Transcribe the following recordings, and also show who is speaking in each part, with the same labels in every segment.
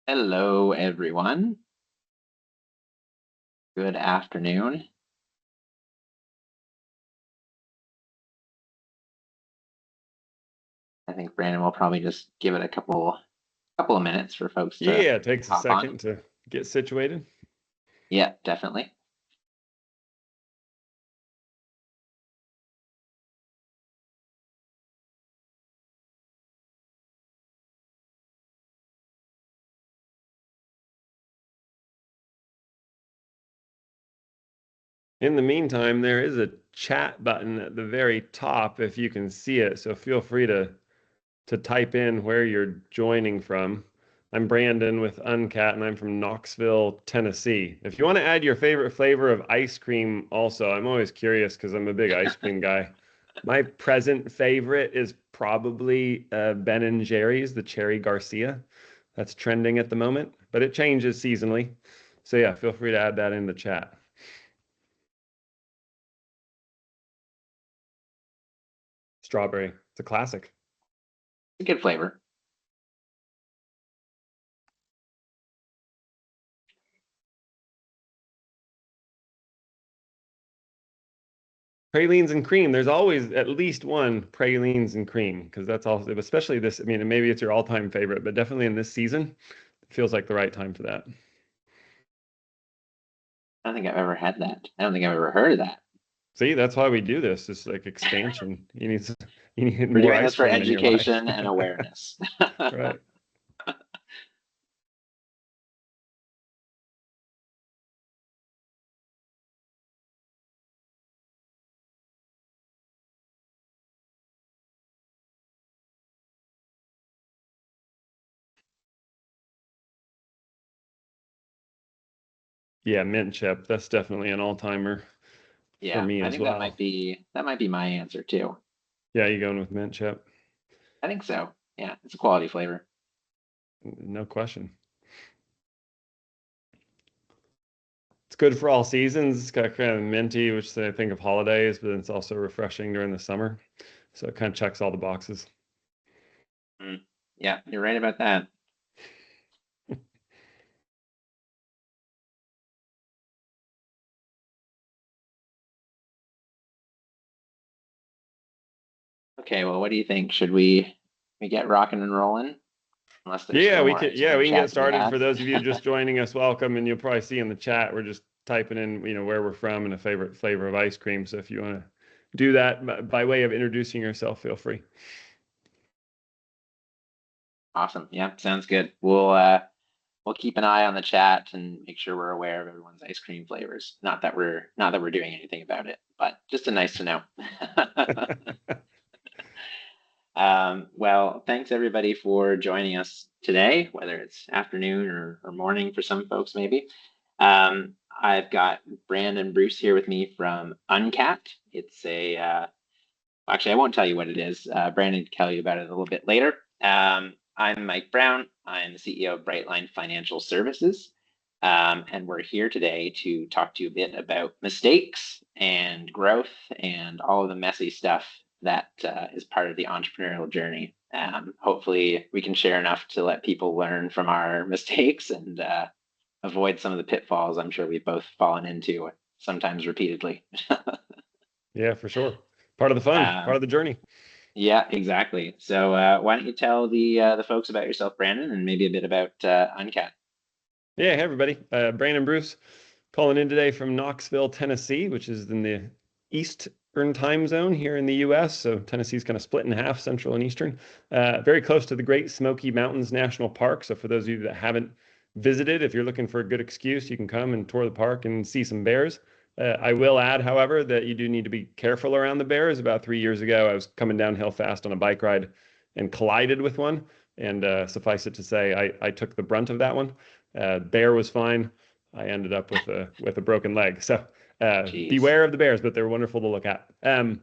Speaker 1: Hello, everyone. Good afternoon. I think Brandon will probably just give it a couple of minutes for folks to
Speaker 2: Yeah, it takes a
Speaker 1: hop on.
Speaker 2: second to get situated.
Speaker 1: Yeah, definitely.
Speaker 2: In the meantime, there is a chat button at the very top if you can see it. So feel free to type in where you're joining from. I'm Brandon with Uncat and I'm from Knoxville, Tennessee. If you want to add your favorite flavor of ice cream also, I'm always curious because I'm a big ice cream guy. My present favorite is probably Ben and Jerry's, the Cherry Garcia. That's trending at the moment, but it changes seasonally. So yeah, feel free to add that in the chat. Strawberry. It's a classic.
Speaker 1: A good flavor.
Speaker 2: Pralines and cream. There's always at least one pralines and cream because that's also, especially this. I mean, maybe it's your all-time favorite, but definitely in this season, it feels like the right time for that.
Speaker 1: I don't think I've ever had that. I don't think I've ever heard of that.
Speaker 2: See, that's why we do this. It's like expansion. You need
Speaker 1: We're
Speaker 2: more
Speaker 1: doing
Speaker 2: ice
Speaker 1: this for
Speaker 2: cream in your life.
Speaker 1: education and awareness.
Speaker 2: Right. Yeah, mint chip. That's definitely an all-timer for
Speaker 1: Yeah,
Speaker 2: me
Speaker 1: I
Speaker 2: as
Speaker 1: think that
Speaker 2: well.
Speaker 1: might be my answer too.
Speaker 2: Yeah, you going with mint chip?
Speaker 1: I think so. Yeah, it's a quality flavor.
Speaker 2: No question. It's good for all seasons. It's got kind of minty, which I think of holidays, but it's also refreshing during the summer. So it kind of checks all the boxes.
Speaker 1: Mm. Yeah, you're right about that. Okay, well, what do you think? Should we get rocking and rolling? Unless there's
Speaker 2: Yeah,
Speaker 1: still
Speaker 2: we
Speaker 1: more
Speaker 2: can. Yeah,
Speaker 1: more
Speaker 2: we can get
Speaker 1: chat to be
Speaker 2: started.
Speaker 1: had.
Speaker 2: For those of you just joining us, welcome. And you'll probably see in the chat we're just typing in, where we're from and a favorite flavor of ice cream. So if you want to do that by way of introducing yourself, feel free.
Speaker 1: Awesome. Yeah, sounds good. We'll keep an eye on the chat and make sure we're aware of everyone's ice cream flavors. Not that we're doing anything about it, but just a nice to know. Well, thanks everybody for joining us today, whether it's afternoon or morning for some folks, maybe. I've got Brandon Bruce here with me from Uncat. It's actually, I won't tell you what it is. Brandon can tell you about it a little bit later. I'm Mike Brown. I'm the CEO of Brightline Financial Services. And we're here today to talk to you a bit about mistakes and growth and all of the messy stuff that is part of the entrepreneurial journey. Hopefully, we can share enough to let people learn from our mistakes and avoid some of the pitfalls I'm sure we've both fallen into, sometimes repeatedly.
Speaker 2: Yeah, for sure. Part of the fun, part
Speaker 1: um,
Speaker 2: of the journey.
Speaker 1: Yeah, exactly. So why don't you tell the folks about yourself, Brandon, and maybe a bit about Uncat?
Speaker 2: Yeah, hey everybody. Brandon Bruce calling in today from Knoxville, Tennessee, which is in the Eastern time zone here in the US. So Tennessee's kind of split in half, Central and Eastern. Very close to the Great Smoky Mountains National Park. So for those of you that haven't visited, if you're looking for a good excuse, you can come and tour the park and see some bears. I will add, however, that you do need to be careful around the bears. About 3 years ago, I was coming downhill fast on a bike ride and collided with one. And suffice it to say, I took the brunt of that one. Bear was fine. I ended up with a broken leg. So
Speaker 1: Jeez.
Speaker 2: beware of the bears, but they're wonderful to look at. A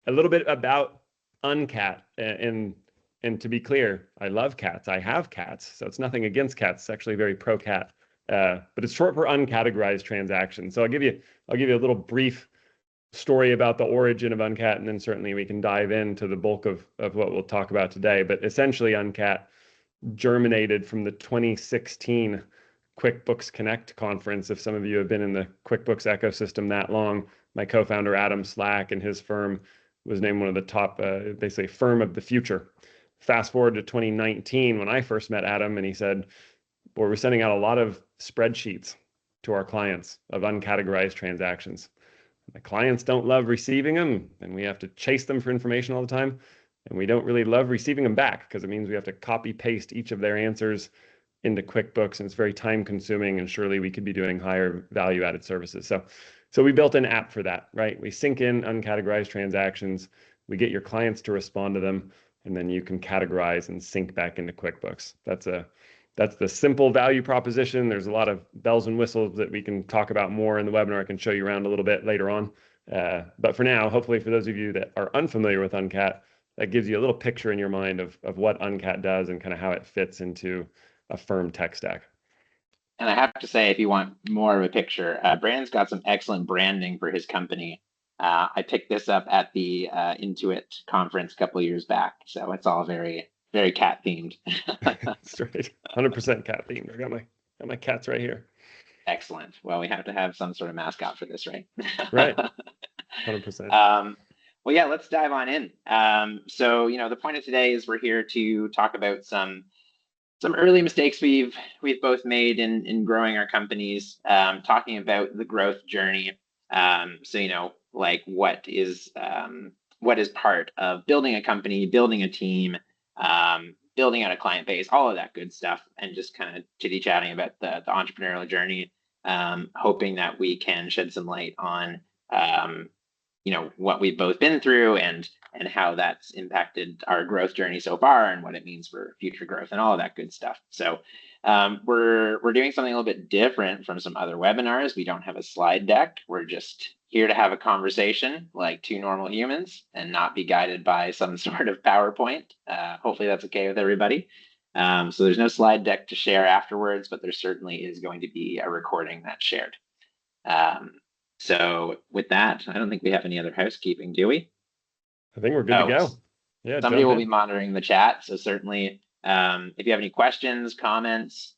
Speaker 2: little bit about Uncat, and to be clear, I love cats. I have cats, so it's nothing against cats. It's actually very pro cat, but it's short for uncategorized transactions. So I'll give you a little brief story about the origin of Uncat, and then certainly we can dive into the bulk of what we'll talk about today. But essentially, Uncat germinated from the 2016 QuickBooks Connect conference. If some of you have been in the QuickBooks ecosystem that long, my co-founder Adam Slack and his firm was named one of the top, basically firm of the future. Fast forward to 2019 when I first met Adam, and he said, "Boy, we're sending out a lot of spreadsheets to our clients of uncategorized transactions. The clients don't love receiving them, and we have to chase them for information all the time. And we don't really love receiving them back because it means we have to copy paste each of their answers into QuickBooks, and it's very time consuming, and surely we could be doing higher value added services." So we built an app for that, right? We sync in uncategorized transactions, we get your clients to respond to them, and then you can categorize and sync back into QuickBooks. That's the simple value proposition. There's a lot of bells and whistles that we can talk about more in the webinar. I can show you around a little bit later on. But for now, hopefully for those of you that are unfamiliar with Uncat, that gives you a little picture in your mind of what Uncat does and kind of how it fits into a firm tech stack.
Speaker 1: And I have to say, if you want more of a picture, Brandon's got some excellent branding for his company. I picked this up at the Intuit conference a couple of years back, so it's all very, very cat themed.
Speaker 2: That's right, 100% cat themed. I got my cats right here.
Speaker 1: Excellent. Well, we have to have some sort of mascot for this, right?
Speaker 2: Right, 100%.
Speaker 1: Well, yeah, let's dive on in. So, the point of today is we're here to talk about some early mistakes we've both made in growing our companies, talking about the growth journey. So, like what is part of building a company, building a team, building out a client base, all of that good stuff, and just kind of chitty chatting about the entrepreneurial journey, hoping that we can shed some light on what we've both been through and how that's impacted our growth journey so far and what it means for future growth and all of that good stuff. So we're doing something a little bit different from some other webinars. We don't have a slide deck. We're just here to have a conversation like two normal humans and not be guided by some sort of PowerPoint. Hopefully that's okay with everybody. So there's no slide deck to share afterwards, but there certainly is going to be a recording that's shared. So with that, I don't think we have any other housekeeping, do we?
Speaker 2: I think we're good to go. Yeah,
Speaker 1: somebody will be monitoring the chat, so certainly if you have any questions, comments,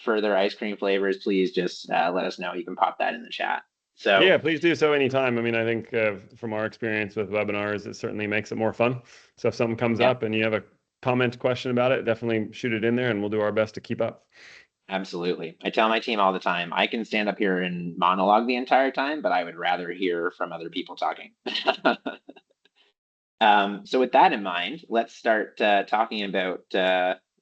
Speaker 1: further ice cream flavors, please just let us know. You can pop that in the chat. So
Speaker 2: yeah, please do so anytime. I mean, I think from our experience with webinars, it certainly makes it more fun. So if something comes up and you have a comment, question about it, definitely shoot it in there and we'll do our best to keep up.
Speaker 1: Absolutely. I tell my team all the time, I can stand up here and monologue the entire time, but I would rather hear from other people talking. So with that in mind, let's start talking about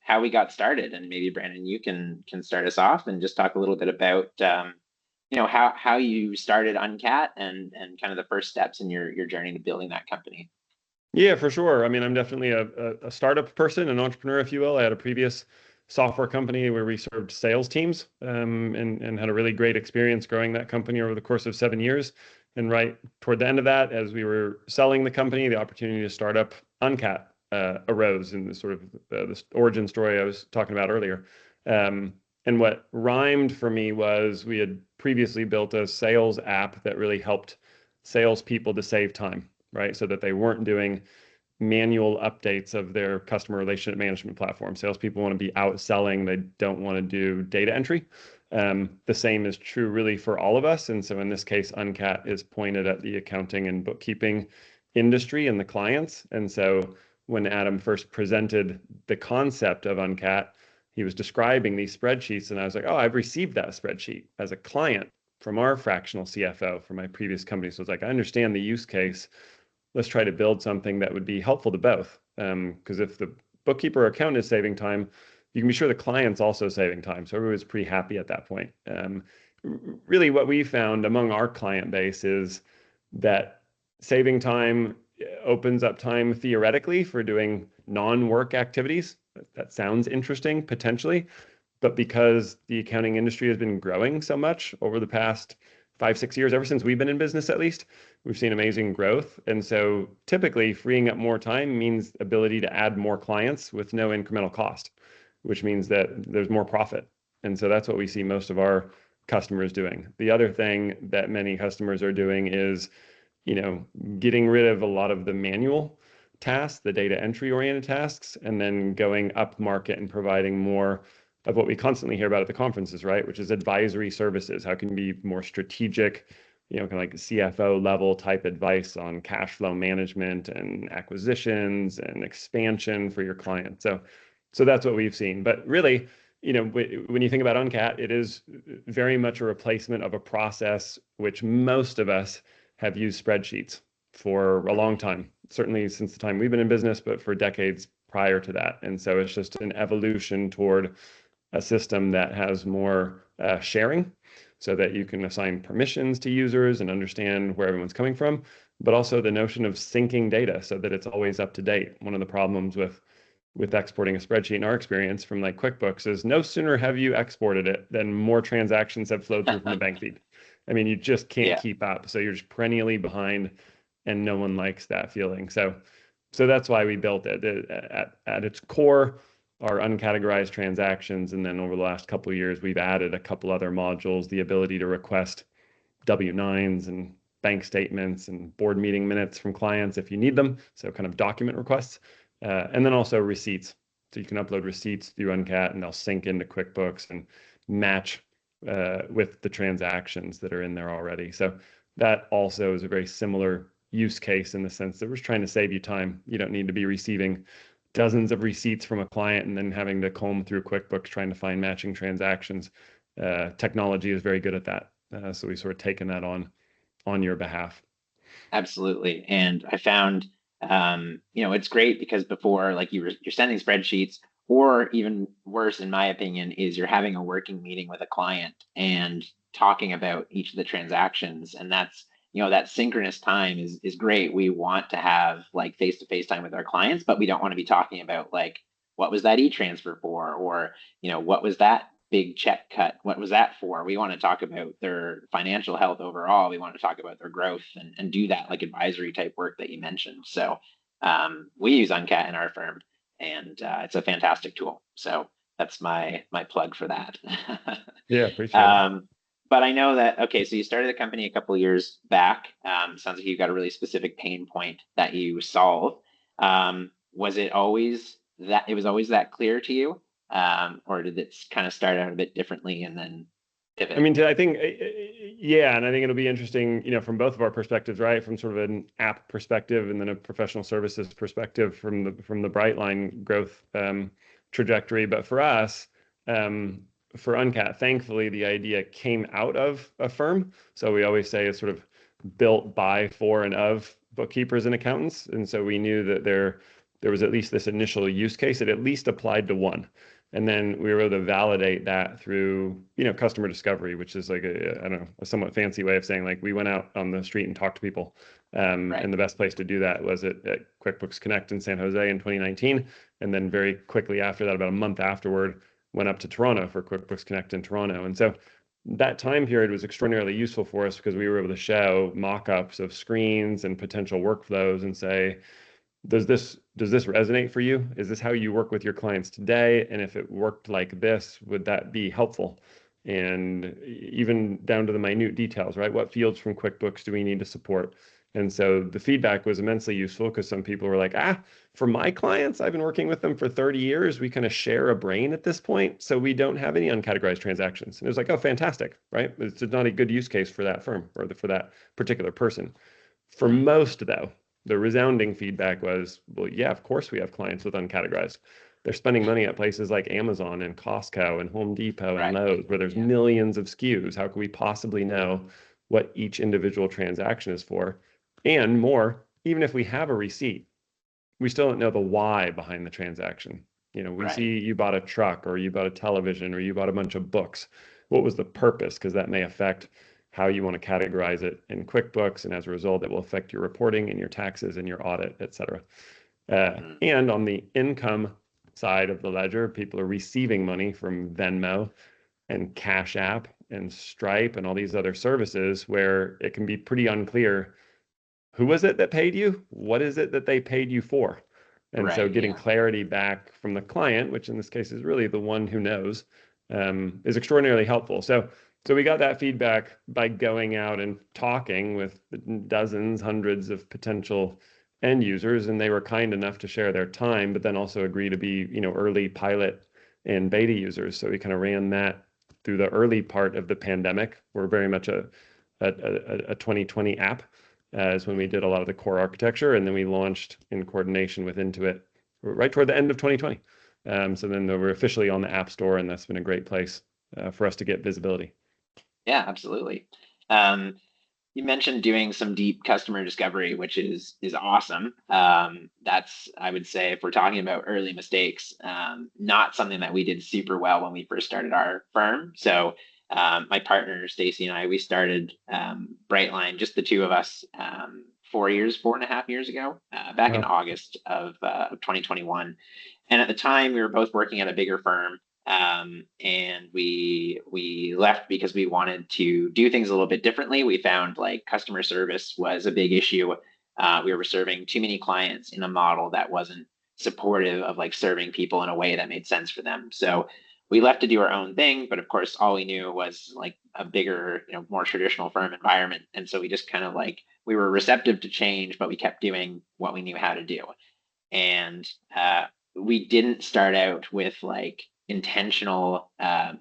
Speaker 1: how we got started. And maybe Brandon, you can start us off and just talk a little bit about how you started Uncat and kind of the first steps in your journey to building that company.
Speaker 2: Yeah, for sure. I mean, I'm definitely a startup person, an entrepreneur, if you will. I had a previous software company where we served sales teams and had a really great experience growing that company over the course of 7 years. And right toward the end of that, as we were selling the company, the opportunity to start up Uncat arose in the sort of this origin story I was talking about earlier. And what rhymed for me was we had previously built a sales app that really helped salespeople to save time, right? So that they weren't doing manual updates of their customer relationship management platform. Salespeople want to be out selling. They don't want to do data entry. The same is true really for all of us. And so in this case, Uncat is pointed at the accounting and bookkeeping industry and the clients. And so when Adam first presented the concept of Uncat, he was describing these spreadsheets. And I was like, oh, I've received that spreadsheet as a client from our fractional CFO from my previous company. So it's like, I understand the use case. Let's try to build something that would be helpful to both. Because if the bookkeeper or accountant is saving time, you can be sure the client's also saving time. So everyone's pretty happy at that point. Really what we found among our client base is that saving time opens up time theoretically for doing non-work activities. That sounds interesting potentially, but because the accounting industry has been growing so much over the past 5-6 years, ever since we've been in business at least, we've seen amazing growth. And so typically freeing up more time means ability to add more clients with no incremental cost, which means that there's more profit. And so that's what we see most of our customers doing. The other thing that many customers are doing is, getting rid of a lot of the manual tasks, the data entry oriented tasks, and then going up market and providing more of what we constantly hear about at the conferences, right? Which is advisory services. How can you be more strategic, kind of like CFO level type advice on cash flow management and acquisitions and expansion for your clients. So that's what we've seen. But really, when you think about Uncat, it is very much a replacement of a process which most of us have used spreadsheets for a long time, certainly since the time we've been in business, but for decades prior to that. And so it's just an evolution toward a system that has more sharing so that you can assign permissions to users and understand where everyone's coming from, but also the notion of syncing data so that it's always up to date. One of the problems with exporting a spreadsheet in our experience from like QuickBooks is no sooner have you exported it than more transactions have flowed through from the bank feed. I mean, you just can't keep up. So you're just perennially behind and no one likes that feeling. So that's why we built it. At its core, our uncategorized transactions. And then over the last couple of years, we've added a couple other modules, the ability to request W-9s and bank statements and board meeting minutes from clients if you need them. So kind of document requests. And then also receipts. So you can upload receipts through Uncat and they'll sync into QuickBooks and match with the transactions that are in there already. So that also is a very similar use case in the sense that we're trying to save you time. You don't need to be receiving dozens of receipts from a client and then having to comb through QuickBooks trying to find matching transactions. Technology is very good at that. So we've sort of taken that on your behalf.
Speaker 1: Absolutely. And I found, it's great because before, like you're sending spreadsheets, or even worse, in my opinion, is you're having a working meeting with a client and talking about each of the transactions. And that's, that synchronous time is great. We want to have like face-to-face time with our clients, but we don't want to be talking about like, what was that e-transfer for? Or, what was that big check cut? What was that for? We want to talk about their financial health overall. We want to talk about their growth and do that like advisory type work that you mentioned. So we use Uncat in our firm, and it's a fantastic tool. So that's my plug for that.
Speaker 2: Yeah, appreciate it.
Speaker 1: But I know that, okay, so you started the company a couple of years back. Sounds like you got a really specific pain point that you solve. Was it always that clear to you? Or did it kind of start out a bit differently and then pivot?
Speaker 2: I mean, I think, yeah, and I think it'll be interesting, from both of our perspectives, right? From sort of an app perspective and then a professional services perspective from the Brightline growth trajectory. But for us, for Uncat, thankfully, the idea came out of a firm. So we always say it's sort of built by, for, and of bookkeepers and accountants. And so we knew that there was at least this initial use case. It at least applied to one. And then we were able to validate that through, customer discovery, which is like a somewhat fancy way of saying like we went out on the street and talked to people. Right. And the best place to do that was at QuickBooks Connect in San Jose in 2019. And then very quickly after that, about a month afterward, went up to Toronto for QuickBooks Connect in Toronto. And so that time period was extraordinarily useful for us because we were able to show mock-ups of screens and potential workflows and say, does this resonate for you? Is this how you work with your clients today? And if it worked like this, would that be helpful? And even down to the minute details, right? What fields from QuickBooks do we need to support? And so the feedback was immensely useful because some people were like, for my clients, I've been working with them for 30 years. We kind of share a brain at this point. So we don't have any uncategorized transactions. And it was like, oh, fantastic, right? It's not a good use case for that firm or for that particular person. For most, though, the resounding feedback was, well, yeah, of course we have clients with uncategorized. They're spending money at places like Amazon and Costco and Home Depot and Lowe's, where there's millions of SKUs. How can we possibly know what each individual transaction is for? And more, even if we have a receipt, we still don't know the why behind the transaction. We see you bought a truck or you bought a television or you bought a bunch of books. What was the purpose? Because that may affect how you want to categorize it in QuickBooks. And as a result, it will affect your reporting and your taxes and your audit, et cetera. And on the income side of the ledger, people are receiving money from Venmo and Cash App and Stripe and all these other services where it can be pretty unclear who was it that paid you? What is it that they paid you for? And so getting clarity back from the client, which in this case is really the one who knows, is extraordinarily helpful. So we got that feedback by going out and talking with dozens, hundreds of potential end users, and they were kind enough to share their time, but then also agree to be, early pilot and beta users. So we kind of ran that through the early part of the pandemic. We're very much a 2020 app, is when we did a lot of the core architecture, and then we launched in coordination with Intuit right toward the end of 2020. So then we're officially on the App Store, and that's been a great place for us to get visibility.
Speaker 1: Yeah, absolutely. Um, You mentioned doing some deep customer discovery, which is awesome. That's, I would say, if we're talking about early mistakes, not something that we did super well when we first started our firm. So my partner Stacy and I, we started Brightline, just the two of us, 4.5 years ago, back in
Speaker 2: Wow.
Speaker 1: August of 2021. And at the time, we were both working at a bigger firm, and we left because we wanted to do things a little bit differently. We found like customer service was a big issue. We were serving too many clients in a model that wasn't supportive of like serving people in a way that made sense for them. So we left to do our own thing, but of course, all we knew was like a bigger, more traditional firm environment. And so we just kind of like we were receptive to change, but we kept doing what we knew how to do. And we didn't start out with like intentional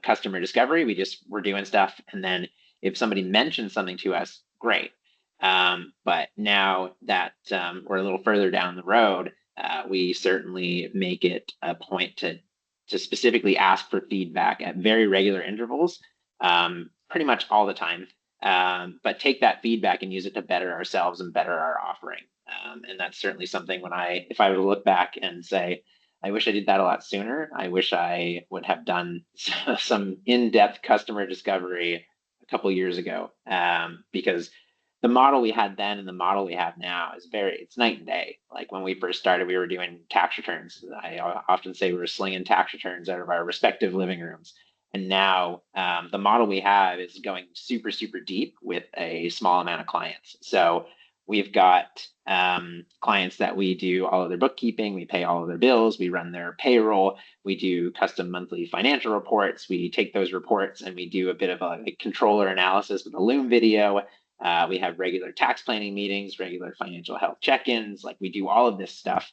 Speaker 1: customer discovery. We just were doing stuff, and then if somebody mentioned something to us, great. But now that we're a little further down the road, we certainly make it a point to specifically ask for feedback at very regular intervals, pretty much all the time. But take that feedback and use it to better ourselves and better our offering. And that's certainly something if I were to look back and say, I wish I did that a lot sooner. I wish I would have done some in-depth customer discovery a couple years ago, because the model we had then and the model we have now it's night and day. Like when we first started, we were doing tax returns. I often say we were slinging tax returns out of our respective living rooms. And now the model we have is going super, super deep with a small amount of clients. So we've got clients that we do all of their bookkeeping, we pay all of their bills, we run their payroll, we do custom monthly financial reports. We take those reports and we do a bit of a controller analysis with a Loom video. We have regular tax planning meetings, regular financial health check-ins. Like we do all of this stuff,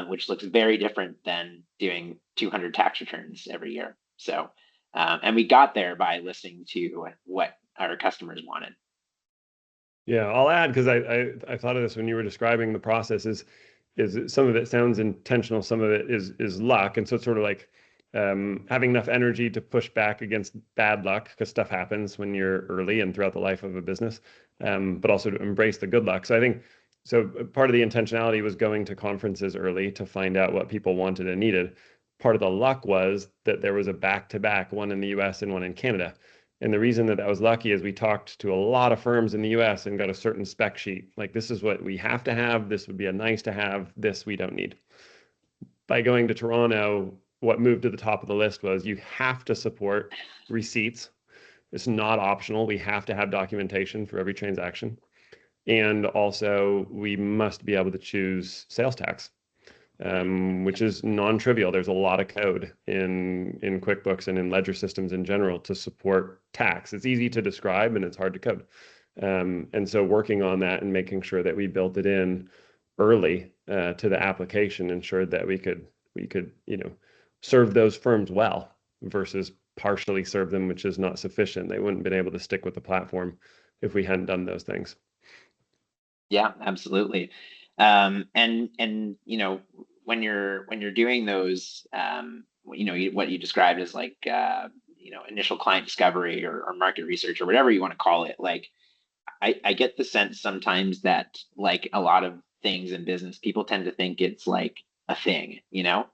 Speaker 1: which looks very different than doing 200 tax returns every year. So, and we got there by listening to what our customers wanted.
Speaker 2: Yeah, I'll add because I thought of this when you were describing the process is some of it sounds intentional, some of it is luck, and so it's sort of like having enough energy to push back against bad luck because stuff happens when you're early and throughout the life of a business, but also to embrace the good luck. So I think part of the intentionality was going to conferences early to find out what people wanted and needed. Part of the luck was that there was a back-to-back, one in the US and one in Canada. And the reason that was lucky is we talked to a lot of firms in the US and got a certain spec sheet. Like, this is what we have to have. This would be a nice to have. This we don't need. By going to Toronto, what moved to the top of the list was you have to support receipts. It's not optional. We have to have documentation for every transaction. And also, we must be able to choose sales tax, which is non-trivial. There's a lot of code in QuickBooks and in ledger systems in general to support tax. It's easy to describe and it's hard to code. And so working on that and making sure that we built it in early to the application ensured that we could serve those firms well versus partially serve them, which is not sufficient. They wouldn't have been able to stick with the platform if we hadn't done those things.
Speaker 1: Yeah, absolutely. And when you're doing those, what you described as like initial client discovery or market research or whatever you want to call it, like I get the sense sometimes that like a lot of things in business, people tend to think it's like a thing,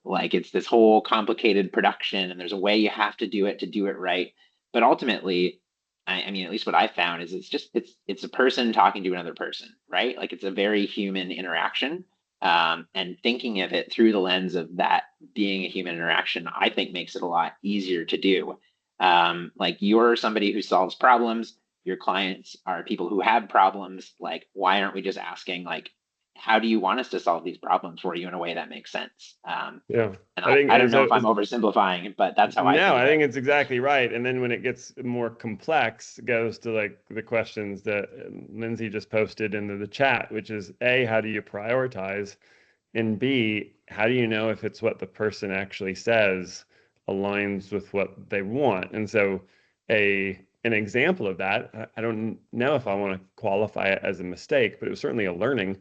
Speaker 1: like it's this whole complicated production and there's a way you have to do it right. But ultimately, I mean, at least what I found is it's a person talking to another person, right? Like it's a very human interaction. And thinking of it through the lens of that being a human interaction, I think makes it a lot easier to do. Like you're somebody who solves problems, your clients are people who have problems. Like, why aren't we just asking like, how do you want us to solve these problems for you in a way that makes sense?
Speaker 2: Yeah.
Speaker 1: And
Speaker 2: I think
Speaker 1: I don't know if I'm oversimplifying, but that's how I
Speaker 2: no,
Speaker 1: think
Speaker 2: I
Speaker 1: about
Speaker 2: think
Speaker 1: it.
Speaker 2: it's exactly right. And then when it gets more complex, it goes to like the questions that Lindsay just posted into the chat, which is A, how do you prioritize? And B, how do you know if it's what the person actually says aligns with what they want? And so an example of that, I don't know if I want to qualify it as a mistake, but it was certainly a learning,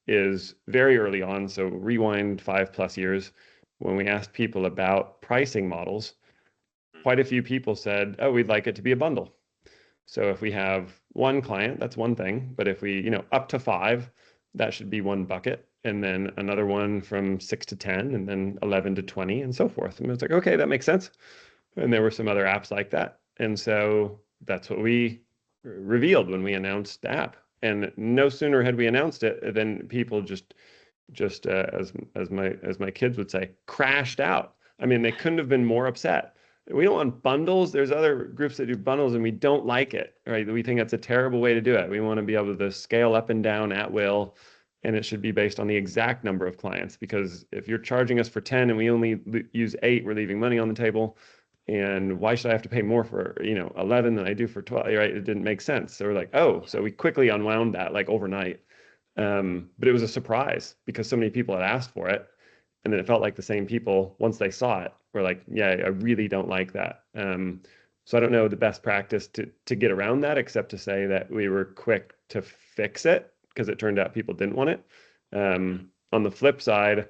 Speaker 2: is very early on. So rewind 5+ years, when we asked people about pricing models, quite a few people said, oh, we'd like it to be a bundle. So if we have one client, that's one thing. But if we, up to 5, that should be one bucket. And then another one from 6 to 10, and then 11 to 20, and so forth. And it's like, okay, that makes sense. And there were some other apps like that. And so that's what we revealed when we announced the app. And no sooner had we announced it than people just as my kids would say, crashed out. I mean, they couldn't have been more upset. We don't want bundles. There's other groups that do bundles and we don't like it, right? We think that's a terrible way to do it. We want to be able to scale up and down at will, and it should be based on the exact number of clients, because if you're charging us for 10 and we only use 8, we're leaving money on the table. And why should I have to pay more for 11 than I do for 12, right? It didn't make sense. So we're like, oh, so we quickly unwound that like overnight. But it was a surprise because so many people had asked for it. And then it felt like the same people, once they saw it, were like, yeah, I really don't like that. So I don't know the best practice to get around that, except to say that we were quick to fix it because it turned out people didn't want it. On the flip side,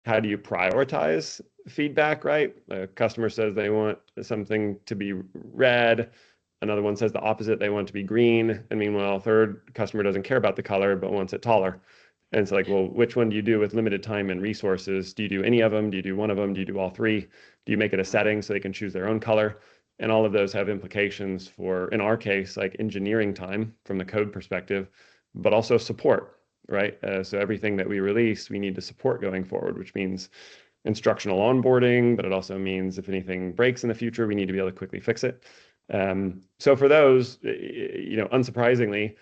Speaker 2: how do you prioritize feedback, right? A customer says they want something to be red. Another one says the opposite, they want it to be green. And meanwhile, a third customer doesn't care about the color, but wants it taller. And it's like, well, which one do you do with limited time and resources? Do you do any of them? Do you do one of them? Do you do all 3? Do you make it a setting so they can choose their own color? And all of those have implications for, in our case, like engineering time from the code perspective, but also support, right? So everything that we release, we need to support going forward, which means instructional onboarding, but it also means if anything breaks in the future, we need to be able to quickly fix it. So for those, unsurprisingly,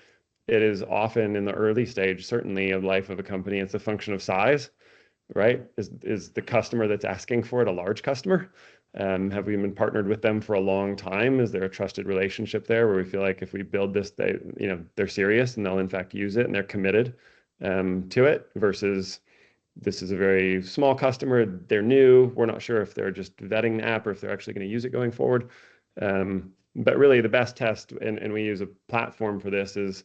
Speaker 2: it is often in the early stage, certainly of life of a company, it's a function of size, right? Is the customer that's asking for it a large customer? Have we been partnered with them for a long time? Is there a trusted relationship there where we feel like if we build this, they're serious and they'll in fact use it and they're committed to it, versus this is a very small customer, they're new, we're not sure if they're just vetting the app or if they're actually going to use it going forward. But really the best test, and we use a platform for this, is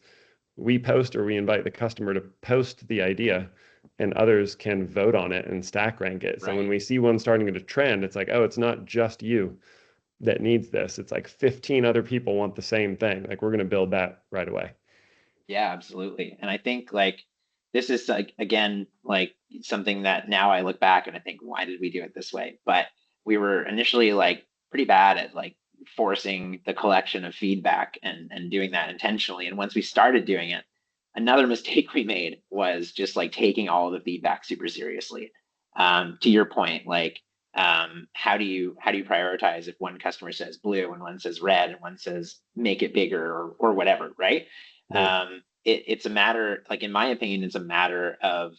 Speaker 2: we post or we invite the customer to post the idea and others can vote on it and stack rank it. So when we see one starting to trend, it's like, oh, it's not just you that needs this. It's like 15 other people want the same thing. Like we're going to build that right away.
Speaker 1: Yeah, absolutely. And I think like this is like again like something that now I look back and I think, why did we do it this way? But we were initially like pretty bad at like forcing the collection of feedback and doing that intentionally. And once we started doing it, another mistake we made was just like taking all of the feedback super seriously. To your point, like how do you prioritize if one customer says blue and one says red and one says make it bigger or whatever, right?
Speaker 2: Right.
Speaker 1: It's a matter, like in my opinion, it's a matter of,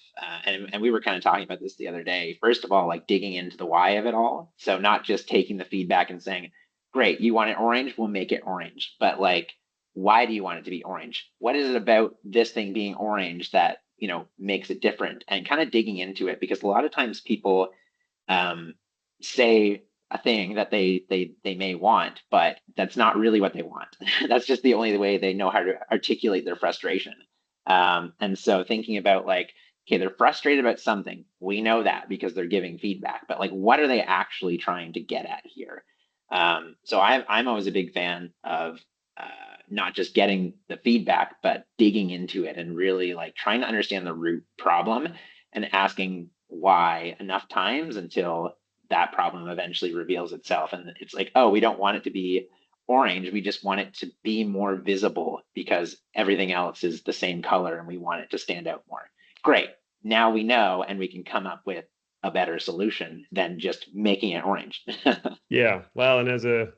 Speaker 1: and we were kind of talking about this the other day. First of all, like digging into the why of it all. So not just taking the feedback and saying, great, you want it orange, we'll make it orange. But like, why do you want it to be orange? What is it about this thing being orange that, makes it different? And kind of digging into it, because a lot of times people um, say a thing that they may want, but that's not really what they want. That's just the only way they know how to articulate their frustration. And so thinking about like, okay, they're frustrated about something. We know that because they're giving feedback, but like, what are they actually trying to get at here? So I'm always a big fan of not just getting the feedback, but digging into it and really like trying to understand the root problem and asking why enough times until that problem eventually reveals itself. And it's like, oh, we don't want it to be orange. We just want it to be more visible because everything else is the same color and we want it to stand out more. Great. Now we know and we can come up with a better solution than just making it orange.
Speaker 2: Yeah. Well, and as a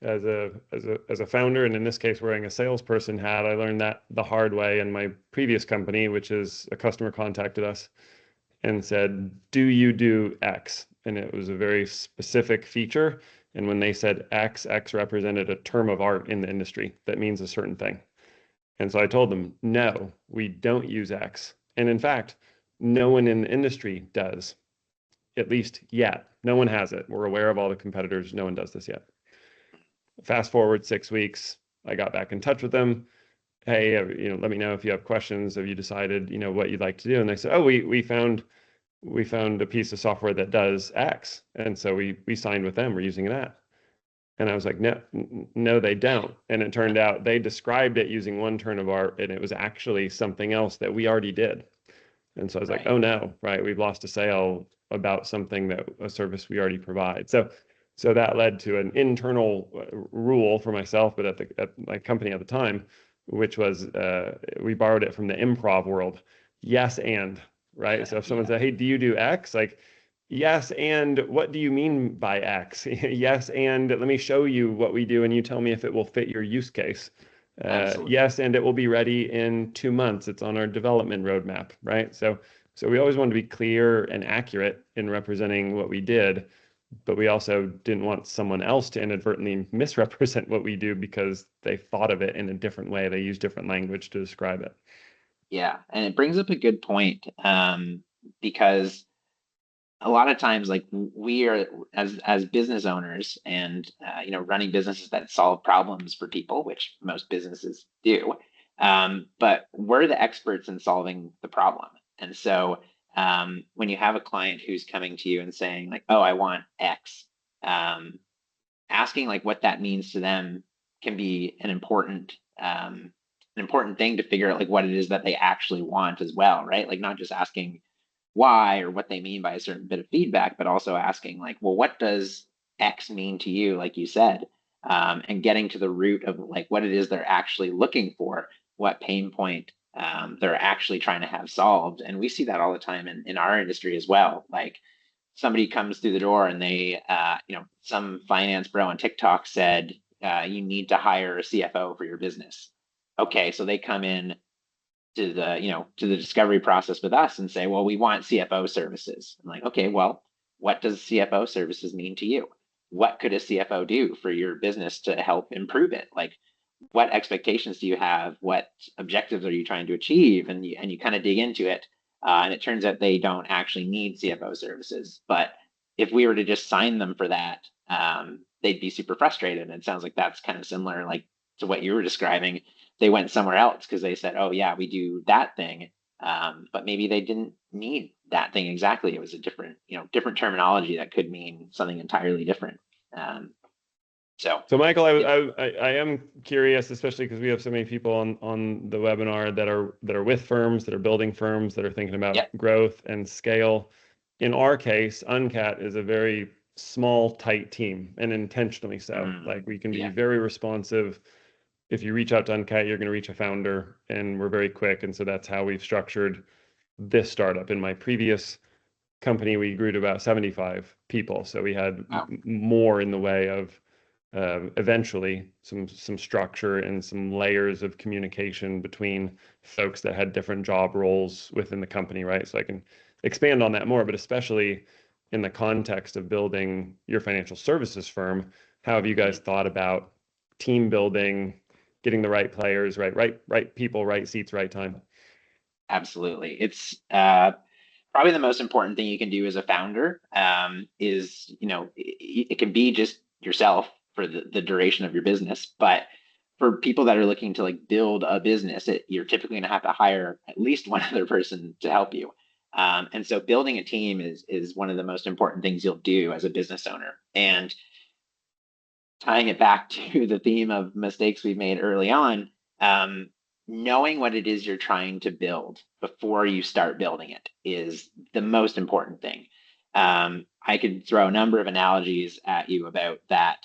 Speaker 2: as a founder, and in this case wearing a salesperson hat. I learned that the hard way in my previous company, which is a customer contacted us and said, "Do you do X?" And it was a very specific feature. And when they said X, X represented a term of art in the industry that means a certain thing. And so I told them, no, we don't use X. And in fact, no one in the industry does, at least yet. No one has it. We're aware of all the competitors. No one does this yet. Fast forward 6 weeks, I got back in touch with them. Hey, let me know if you have questions. Have you decided, what you'd like to do? And they said, oh, we found a piece of software that does X. And so we signed with them. We're using that. And I was like, no, no, they don't. And it turned out they described it using one term of art, and it was actually something else that we already did. And so I was like, oh no, right, we've lost a sale about something that a service we already provide. So that led to an internal rule for myself, but at my company at the time, which was we borrowed it from the improv world. Yes, and right. So if someone said, hey, do you do X? Like, yes, and what do you mean by X? Yes, and let me show you what we do, and you tell me if it will fit your use case. Yes, and it will be ready in 2 months. It's on our development roadmap, right? So we always wanted to be clear and accurate in representing what we did, but we also didn't want someone else to inadvertently misrepresent what we do because they thought of it in a different way. They use different language to describe it.
Speaker 1: Yeah, and it brings up a good point, because a lot of times, like, we are as business owners and running businesses that solve problems for people, which most businesses do. But we're the experts in solving the problem. And so when you have a client who's coming to you and saying like, oh, I want X, asking like what that means to them can be an important thing to figure out like what it is that they actually want as well, right? Like not just asking why or what they mean by a certain bit of feedback, but also asking like, well, what does X mean to you, like you said, and getting to the root of like what it is they're actually looking for, what pain point they're actually trying to have solved. And we see that all the time in our industry as well. Like somebody comes through the door and they, some finance bro on TikTok said, you need to hire a CFO for your business. Okay, so they come in to the discovery process with us and say, well, we want CFO services. I'm like, okay, well, what does CFO services mean to you? What could a CFO do for your business to help improve it? Like, what expectations do you have? What objectives are you trying to achieve? And you kind of dig into it. And it turns out they don't actually need CFO services. But if we were to just sign them for that, they'd be super frustrated. And it sounds like that's kind of similar, like to what you were describing. They went somewhere else because they said, "Oh yeah, we do that thing," but maybe they didn't need that thing exactly. It was a different terminology that could mean something entirely different. Um, so,
Speaker 2: So Michael,
Speaker 1: yeah,
Speaker 2: I am curious, especially because we have so many people on the webinar that are with firms, that are building firms, that are thinking about
Speaker 1: yeah,
Speaker 2: growth and scale. In our case, Uncat is a very small, tight team, and intentionally so. Like we can be
Speaker 1: yeah,
Speaker 2: very responsive. If you reach out to Uncat, you're going to reach a founder, and we're very quick. And so that's how we've structured this startup. In my previous company, we grew to about 75 people, so we had
Speaker 1: wow,
Speaker 2: more in the way of eventually some structure and some layers of communication between folks that had different job roles within the company, right? So I can expand on that more, but especially in the context of building your financial services firm, how have you guys thought about team building, getting the right players, right people, right seats, right time?
Speaker 1: absolutely. It's probably the most important thing you can do as a founder. Is it can be just yourself for the duration of your business, but for people that are looking to like build a business, you're typically going to have to hire at least one other person to help you. And so building a team is one of the most important things you'll do as a business owner. And tying it back to the theme of mistakes we've made early on, um, knowing what it is you're trying to build before you start building it is the most important thing. I could throw a number of analogies at you about that,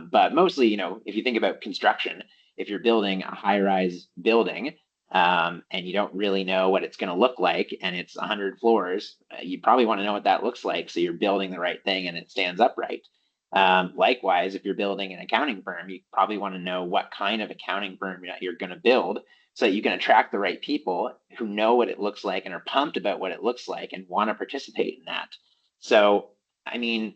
Speaker 1: but mostly, if you think about construction, if you're building a high-rise building, and you don't really know what it's going to look like, and it's 100 floors, you probably want to know what that looks like, so you're building the right thing and it stands upright. Likewise, if you're building an accounting firm, you probably want to know what kind of accounting firm you're going to build so that you can attract the right people who know what it looks like and are pumped about what it looks like and want to participate in that. So, I mean,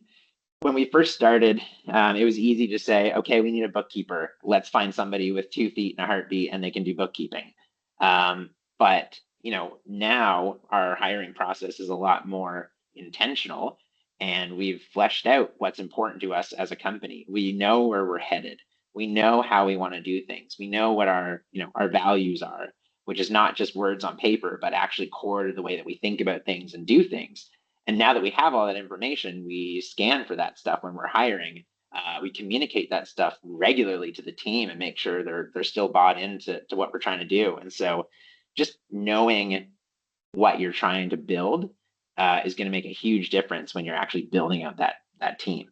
Speaker 1: when we first started, it was easy to say, okay, we need a bookkeeper. Let's find somebody with 2 feet and a heartbeat and they can do bookkeeping. But now our hiring process is a lot more intentional and we've fleshed out what's important to us as a company. We know where we're headed. We know how we want to do things. We know what our values are, which is not just words on paper, but actually core to the way that we think about things and do things. And now that we have all that information, we scan for that stuff when we're hiring. We communicate that stuff regularly to the team and make sure they're still bought into what we're trying to do. And so, just knowing what you're trying to build is going to make a huge difference when you're actually building out that team.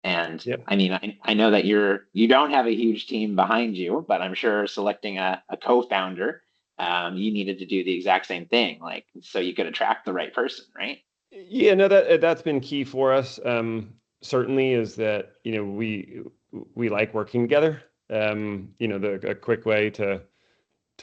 Speaker 1: And
Speaker 2: Yep.
Speaker 1: I mean, I know that you don't have a huge team behind you, but I'm sure selecting a co-founder, you needed to do the exact same thing, like so you could attract the right person, right?
Speaker 2: Yeah, no, that's been key for us. Certainly is that, we like working together. A quick way to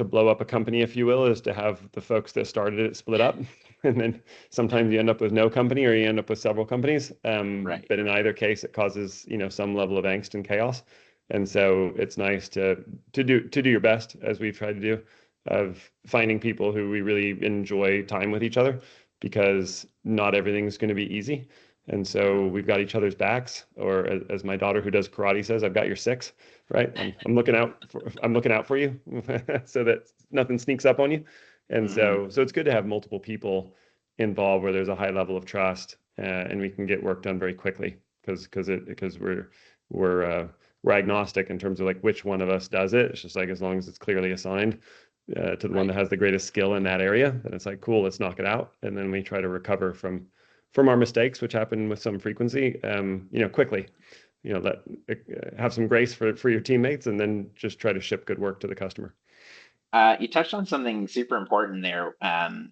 Speaker 2: blow up a company, if you will, is to have the folks that started it split up. And then sometimes you end up with no company or you end up with several companies.
Speaker 1: Right.
Speaker 2: But in either case, it causes, some level of angst and chaos. And so it's nice to do your best, as we've tried to do, of finding people who we really enjoy time with each other, because not everything's going to be easy. And so we've got each other's backs, or as my daughter who does karate says, I've got your six, right? I'm looking out for you so that nothing sneaks up on you. And so it's good to have multiple people involved where there's a high level of trust, and we can get work done very quickly because we're agnostic in terms of like which one of us does it. It's just like as long as it's clearly assigned to the one that has the greatest skill in that area, then it's like, cool, let's knock it out. And then we try to recover from our mistakes, which happen with some frequency, quickly. Have some grace for your teammates, and then just try to ship good work to the customer.
Speaker 1: You touched on something super important there,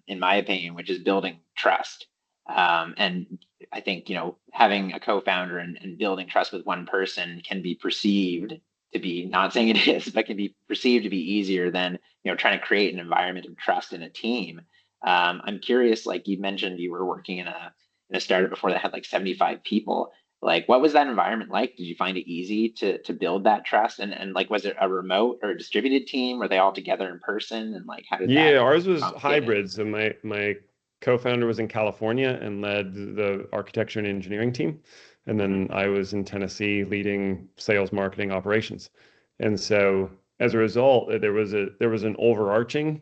Speaker 1: in my opinion, which is building trust. And I think, having a co-founder and building trust with one person can be perceived to be, not saying it is, but can be perceived to be easier than, trying to create an environment of trust in a team. I'm curious, like you mentioned, you were working in a startup before that had like 75 people. Like, what was that environment like? Did you find it easy to build that trust? And like, was it a remote or a distributed team? Were they all together in person? And like, how did
Speaker 2: Yeah,
Speaker 1: that
Speaker 2: ours was
Speaker 1: complicated?
Speaker 2: hybrid. So my co-founder was in California and led the architecture and engineering team. And
Speaker 1: Hmm.
Speaker 2: then I was in Tennessee leading sales, marketing, operations. And so as a result, there was an overarching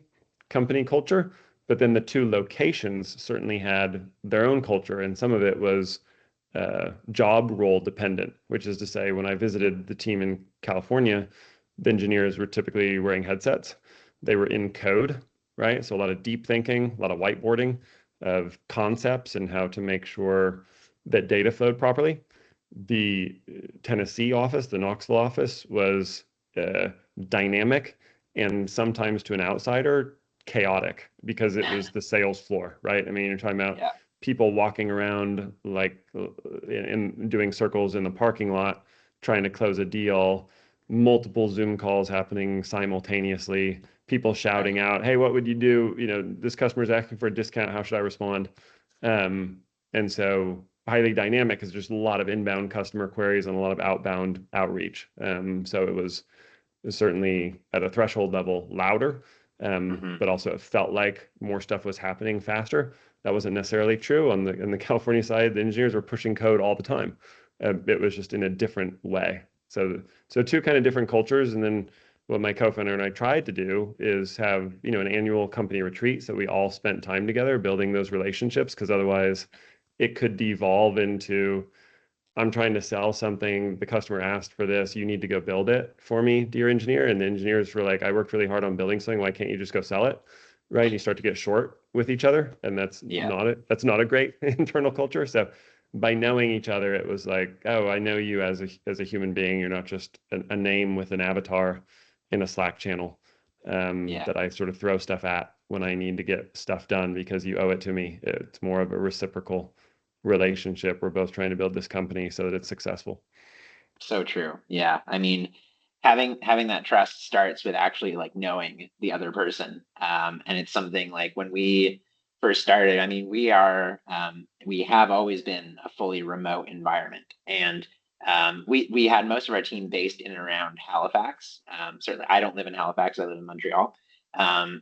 Speaker 2: company culture, but then the two locations certainly had their own culture, and some of it was job role dependent, which is to say, when I visited the team in California, the engineers were typically wearing headsets. They were in code, right? So a lot of deep thinking, a lot of whiteboarding of concepts and how to make sure that data flowed properly. The Tennessee office, the Knoxville office, was uh, dynamic and sometimes to an outsider chaotic because it was the sales floor, right? I mean, you're talking about
Speaker 1: Yeah.
Speaker 2: people walking around like in doing circles in the parking lot trying to close a deal, multiple Zoom calls happening simultaneously, people shouting
Speaker 1: Right.
Speaker 2: out, "Hey, what would you do? This customer's asking for a discount. How should I respond?" And so highly dynamic is just a lot of inbound customer queries and a lot of outbound outreach. So it was certainly at a threshold level louder,
Speaker 1: Hmm.
Speaker 2: but also it felt like more stuff was happening faster. That wasn't necessarily true on the California side. The engineers were pushing code all the time. It was just in a different way. So two kind of different cultures. And then what my co-founder and I tried to do is have an annual company retreat, so we all spent time together building those relationships, because otherwise it could devolve into, I'm trying to sell something. The customer asked for this. You need to go build it for me, dear engineer. And the engineers were like, I worked really hard on building something. Why can't you just go sell it? Right. And you start to get short with each other. And
Speaker 1: Yeah.
Speaker 2: that's not a great internal culture. So by knowing each other, it was like, oh, I know you as a human being. You're not just a name with an avatar in a Slack channel
Speaker 1: Yeah.
Speaker 2: that I sort of throw stuff at when I need to get stuff done because you owe it to me. It's more of a reciprocal relationship. We're both trying to build this company so that it's successful.
Speaker 1: So true. Yeah. I mean, having that trust starts with actually like knowing the other person. And it's something like when we first started, I mean, we have always been a fully remote environment. And we had most of our team based in and around Halifax. Certainly, I don't live in Halifax, I live in Montreal.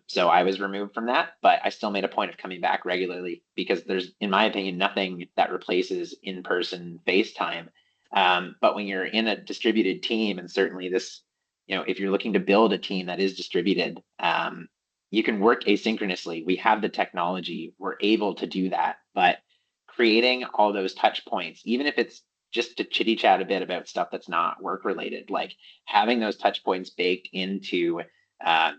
Speaker 1: So I was removed from that, but I still made a point of coming back regularly because there's, in my opinion, nothing that replaces in-person FaceTime. But when you're in a distributed team, and certainly this, if you're looking to build a team that is distributed, you can work asynchronously. We have the technology, we're able to do that. But creating all those touch points, even if it's just to chitty chat a bit about stuff that's not work related, like having those touch points baked into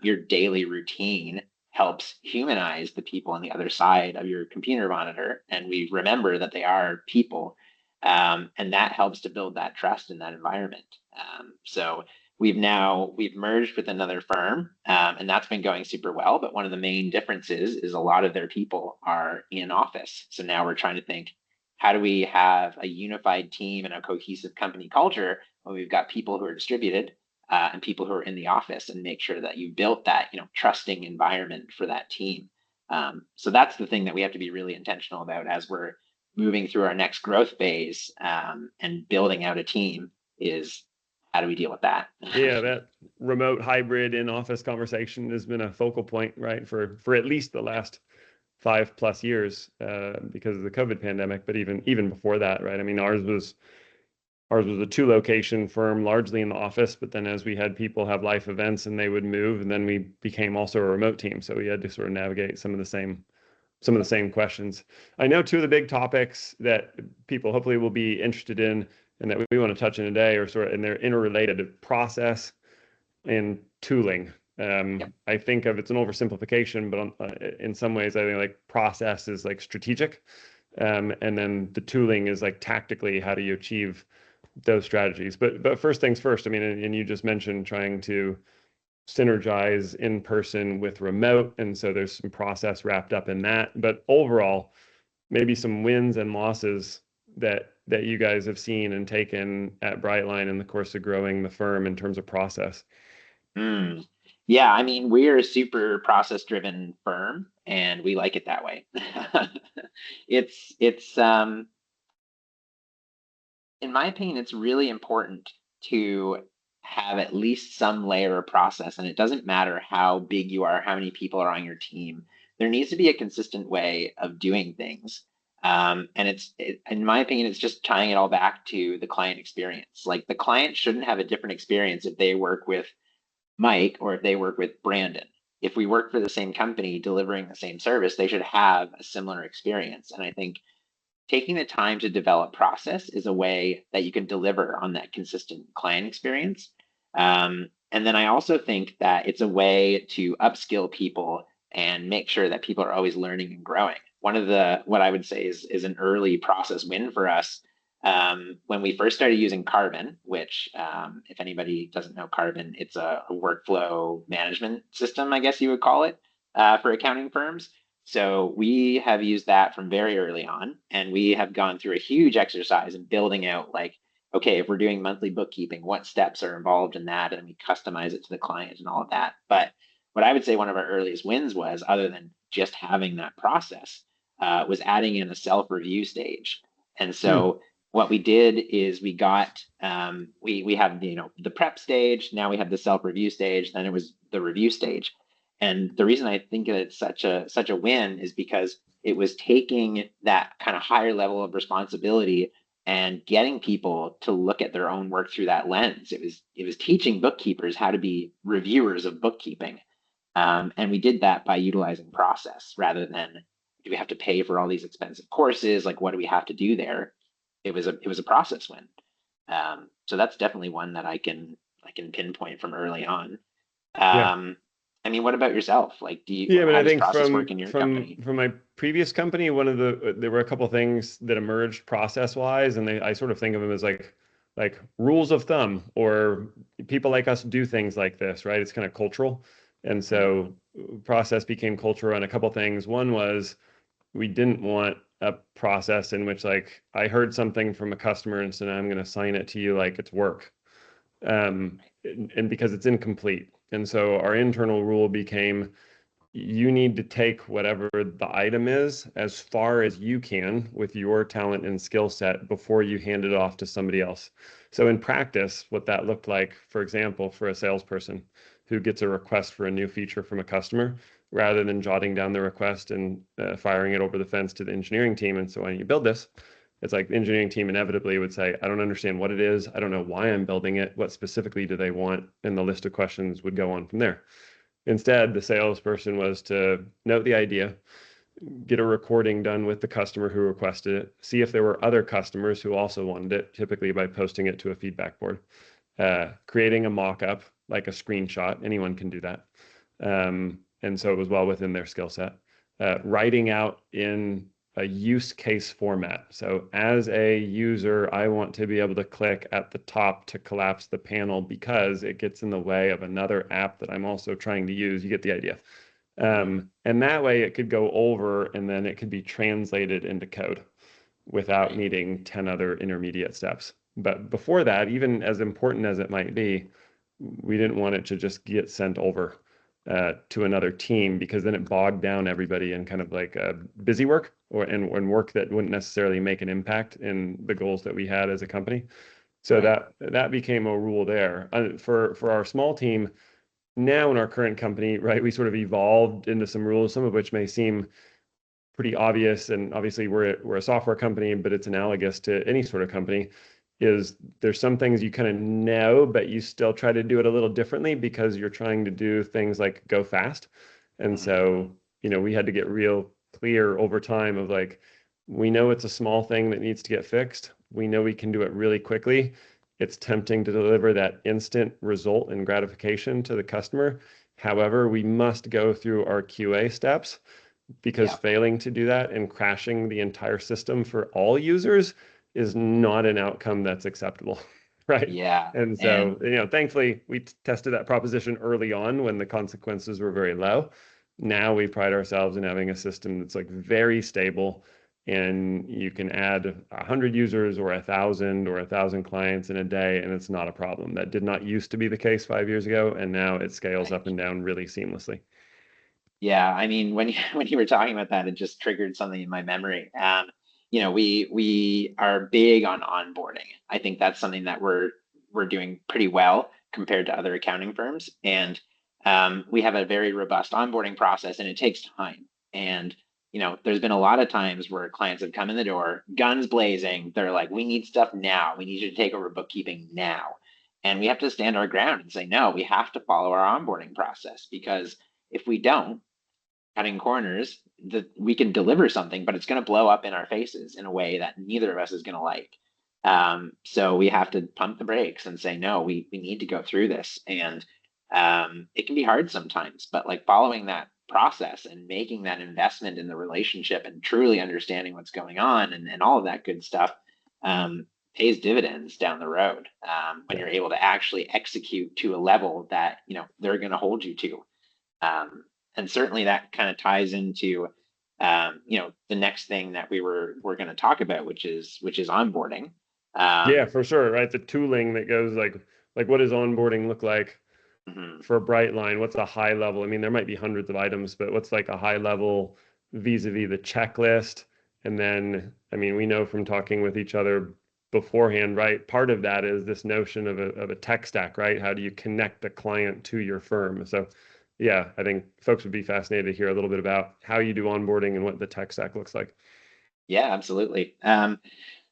Speaker 1: your daily routine helps humanize the people on the other side of your computer monitor. And we remember that they are people, and that helps to build that trust in that environment. So we've merged with another firm, and that's been going super well. But one of the main differences is a lot of their people are in office. So now we're trying to think, how do we have a unified team and a cohesive company culture when we've got people who are distributed, and people who are in the office, and make sure that you built that trusting environment for that team. So that's the thing that we have to be really intentional about as we're moving through our next growth phase, and building out a team, is how do we deal with that?
Speaker 2: Yeah, that remote hybrid in office conversation has been a focal point, right, for at least the last 5+ years, because of the COVID pandemic, but even before that, right? I mean, ours was a 2 location firm, largely in the office, but then as we had people have life events and they would move, and then we became also a remote team, so we had to sort of navigate some of the same questions. I know two of the big topics that people hopefully will be interested in and that we want to touch in today are sort of, and they're interrelated: process and tooling.
Speaker 1: Yep.
Speaker 2: I think of it's an oversimplification, but in some ways, I think like process is like strategic, and then the tooling is like tactically how do you achieve those strategies. But first things first. I mean, and you just mentioned trying to synergize in person with remote, and so there's some process wrapped up in that. But overall, maybe some wins and losses that you guys have seen and taken at Brightline in the course of growing the firm in terms of process.
Speaker 1: Mm. Yeah, I mean, we're a super process driven firm, and we like it that way. It's in my opinion, it's really important to have at least some layer of process. And it doesn't matter how big you are, how many people are on your team. There needs to be a consistent way of doing things. And in my opinion, it's just tying it all back to the client experience. Like the client shouldn't have a different experience if they work with Mike or if they work with Brandon. If we work for the same company delivering the same service, they should have a similar experience. And I think taking the time to develop process is a way that you can deliver on that consistent client experience. And then I also think that it's a way to upskill people and make sure that people are always learning and growing. One of the what I would say is an early process win for us, when we first started using Carbon, which, if anybody doesn't know Carbon, it's a workflow management system, I guess you would call it, for accounting firms. So we have used that from very early on, and we have gone through a huge exercise in building out like, okay, if we're doing monthly bookkeeping, what steps are involved in that, and we customize it to the client and all of that. But what I would say one of our earliest wins was, other than just having that process, was adding in a self-review stage. And
Speaker 2: Hmm.
Speaker 1: so what we did is we have the prep stage, now we have the self-review stage, then it was the review stage. And the reason I think that it's such a win is because it was taking that kind of higher level of responsibility and getting people to look at their own work through that lens. It was teaching bookkeepers how to be reviewers of bookkeeping. And we did that by utilizing process rather than, do we have to pay for all these expensive courses? Like, what do we have to do there? It was a process win. So that's definitely one that I can pinpoint from early on.
Speaker 2: Yeah.
Speaker 1: Um, I mean, what about yourself? Like,
Speaker 2: Yeah, but
Speaker 1: how
Speaker 2: I
Speaker 1: does
Speaker 2: think
Speaker 1: process work
Speaker 2: from
Speaker 1: in your
Speaker 2: from
Speaker 1: company?
Speaker 2: from my previous company, there were a couple things that emerged process wise, and I sort of think of them as like rules of thumb, or people like us do things like this, right? It's kind of cultural, and
Speaker 1: Mm,
Speaker 2: so process became cultural on a couple things. One was we didn't want a process in which like I heard something from a customer and so now I'm going to assign it to you like it's work. And because it's incomplete. And so our internal rule became you need to take whatever the item is as far as you can with your talent and skill set before you hand it off to somebody else. So in practice, what that looked like, for example, for a salesperson who gets a request for a new feature from a customer, rather than jotting down the request and firing it over the fence to the engineering team, and so why don't you build this? It's like the engineering team inevitably would say, I don't understand what it is. I don't know why I'm building it. What specifically do they want? And the list of questions would go on from there. Instead, the salesperson was to note the idea, get a recording done with the customer who requested it, see if there were other customers who also wanted it, typically by posting it to a feedback board, creating a mock-up, like a screenshot. Anyone can do that. And so it was well within their skill set. Writing out in a use case format. So as a user, I want to be able to click at the top to collapse the panel because it gets in the way of another app that I'm also trying to use. You get the idea. And that way it could go over and then it could be translated into code without needing 10 other intermediate steps. But before that, even as important as it might be, we didn't want it to just get sent over to another team because then it bogged down everybody in kind of like busy work and work that wouldn't necessarily make an impact in the goals that we had as a company. So that became a rule there. For our small team, now in our current company, right, we sort of evolved into some rules, some of which may seem pretty obvious, and obviously we're a software company, but it's analogous to any sort of company, is there's some things you kind of know, but you still try to do it a little differently because you're trying to do things like go fast. And so, we had to get real clear over time of like, we know it's a small thing that needs to get fixed. We know we can do it really quickly. It's tempting to deliver that instant result and gratification to the customer. However, we must go through our QA steps because failing to do that and crashing the entire system for all users is not an outcome that's acceptable, right?
Speaker 1: Yeah.
Speaker 2: And so, thankfully, we tested that proposition early on when the consequences were very low. Now we pride ourselves in having a system that's like very stable, and you can add 100 users or 1,000 or 1,000 clients in a day, and it's not a problem. That did not used to be the case 5 years ago, and now it scales up and down really seamlessly.
Speaker 1: Yeah, I mean, when you when you were talking about that, it just triggered something in my memory. We are big on onboarding. I think that's something that we're doing pretty well compared to other accounting firms, and we have a very robust onboarding process, and it takes time. And there's been a lot of times where clients have come in the door, guns blazing. They're like, "We need stuff now. We need you to take over bookkeeping now." And we have to stand our ground and say, "No, we have to follow our onboarding process because if we don't, cutting corners, that we can deliver something, but it's going to blow up in our faces in a way that neither of us is going to like. So we have to pump the brakes and say, no, we need to go through this. And it can be hard sometimes, but like following that process and making that investment in the relationship and truly understanding what's going on and all of that good stuff pays dividends down the road when you're able to actually execute to a level that they're going to hold you to. And certainly that kind of ties into the next thing that we're going to talk about, which is onboarding.
Speaker 2: Yeah, for sure, right? The tooling that goes like what does onboarding look like for a Brightline? What's a high level? I mean, there might be hundreds of items, but what's like a high level vis-a-vis the checklist? And then, I mean, we know from talking with each other beforehand, right? Part of that is this notion of a tech stack, right? How do you connect the client to your firm? So yeah, I think folks would be fascinated to hear a little bit about how you do onboarding and what the tech stack looks like.
Speaker 1: Yeah, absolutely.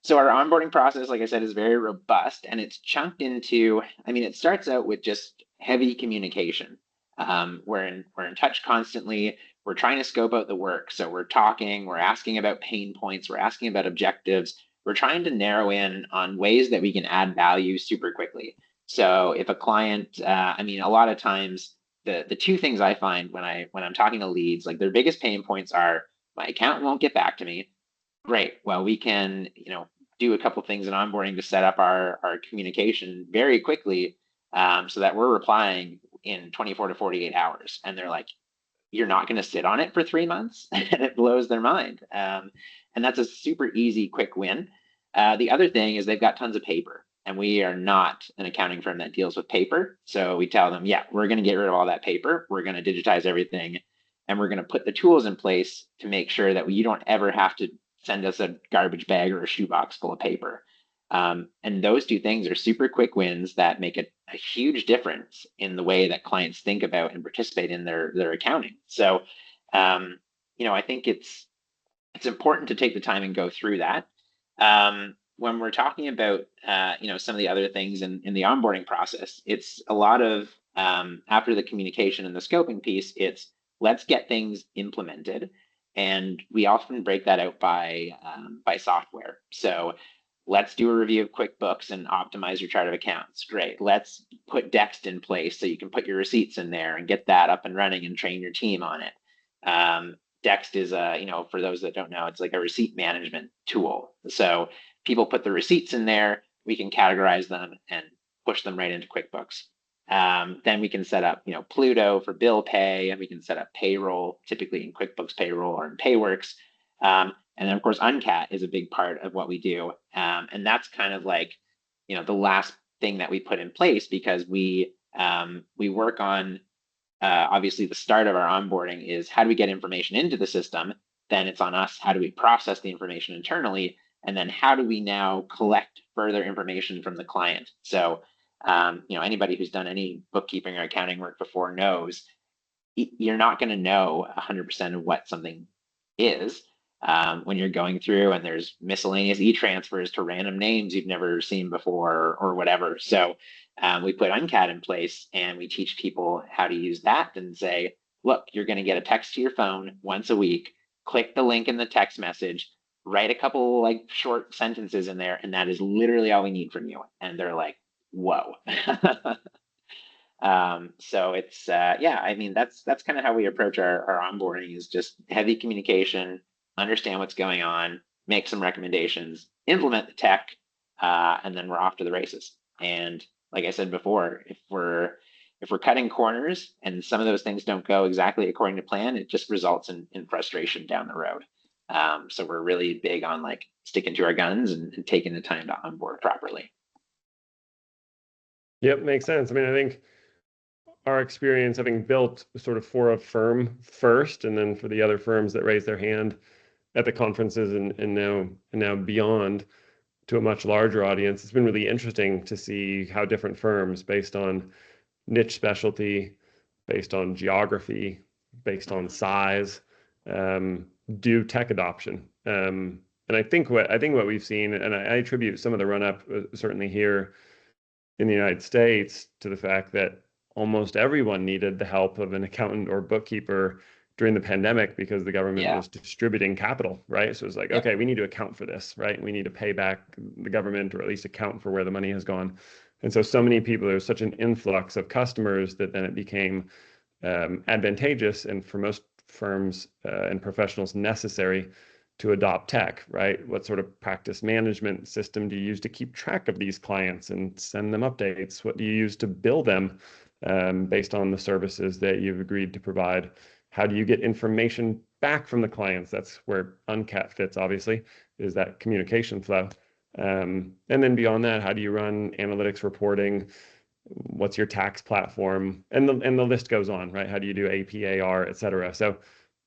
Speaker 1: So our onboarding process, like I said, is very robust and it's chunked into, I mean, it starts out with just heavy communication. We're in touch constantly. We're trying to scope out the work. So we're talking, we're asking about pain points, we're asking about objectives. We're trying to narrow in on ways that we can add value super quickly. So if a client, I mean, a lot of times the two things I find when I'm talking to leads, like their biggest pain points are my account won't get back to me. Great. Well, we can, do a couple things in onboarding to set up our communication very quickly so that we're replying in 24 to 48 hours. And they're like, you're not going to sit on it for 3 months, and it blows their mind. And that's a super easy, quick win. The other thing is they've got tons of paper, and we are not an accounting firm that deals with paper. So we tell them, yeah, we're going to get rid of all that paper. We're going to digitize everything, and we're going to put the tools in place to make sure that you don't ever have to send us a garbage bag or a shoebox full of paper. And those two things are super quick wins that make a huge difference in the way that clients think about and participate in their accounting. So, I think it's important to take the time and go through that. When we're talking about some of the other things in the onboarding process, it's a lot of after the communication and the scoping piece, it's let's get things implemented, and we often break that out by software. So let's do a review of QuickBooks and optimize your chart of accounts. Great. Let's put Dext in place so you can put your receipts in there and get that up and running and train your team on it. Dext is for those that don't know, it's like a receipt management tool. So people put the receipts in there, we can categorize them and push them right into QuickBooks. Then we can set up, Pluto for bill pay, and we can set up payroll, typically in QuickBooks Payroll or in Payworks. And then, of course, Uncat is a big part of what we do. And that's kind of like, the last thing that we put in place, because we work on, obviously, the start of our onboarding is how do we get information into the system? Then it's on us. How do we process the information internally? And then how do we now collect further information from the client? So, anybody who's done any bookkeeping or accounting work before knows you're not going to know 100% of what something is when you're going through and there's miscellaneous e-transfers to random names you've never seen before or whatever. So we put Uncat in place, and we teach people how to use that and say, look, you're going to get a text to your phone once a week. Click the link in the text message, write a couple like short sentences in there, and that is literally all we need from you. And they're like, whoa. So it's that's kind of how we approach our onboarding, is just heavy communication, understand what's going on, make some recommendations, implement the tech, and then we're off to the races. And like I said before, if we're cutting corners and some of those things don't go exactly according to plan, it just results in frustration down the road. So we're really big on like sticking to our guns and taking the time to onboard properly.
Speaker 2: Yep, makes sense. I mean, I think our experience having built sort of for a firm first, and then for the other firms that raise their hand at the conferences and now beyond to a much larger audience, it's been really interesting to see how different firms, based on niche specialty, based on geography, based on size, do tech adoption. And I think what we've seen, and I attribute some of the run up certainly here in the United States to the fact that almost everyone needed the help of an accountant or bookkeeper during the pandemic, because the government was distributing capital, right? So it's like, okay, we need to account for this, right? We need to pay back the government, or at least account for where the money has gone. And so many people, there's such an influx of customers that then it became advantageous, and for most firms and professionals, necessary to adopt tech, right? What sort of practice management system do you use to keep track of these clients and send them updates? What do you use to bill them based on the services that you've agreed to provide? How do you get information back from the clients? That's where Uncat fits, obviously, is that communication flow. And then beyond that, how do you run analytics reporting? What's your tax platform? And the list goes on, right? How do you do APAR, et cetera? So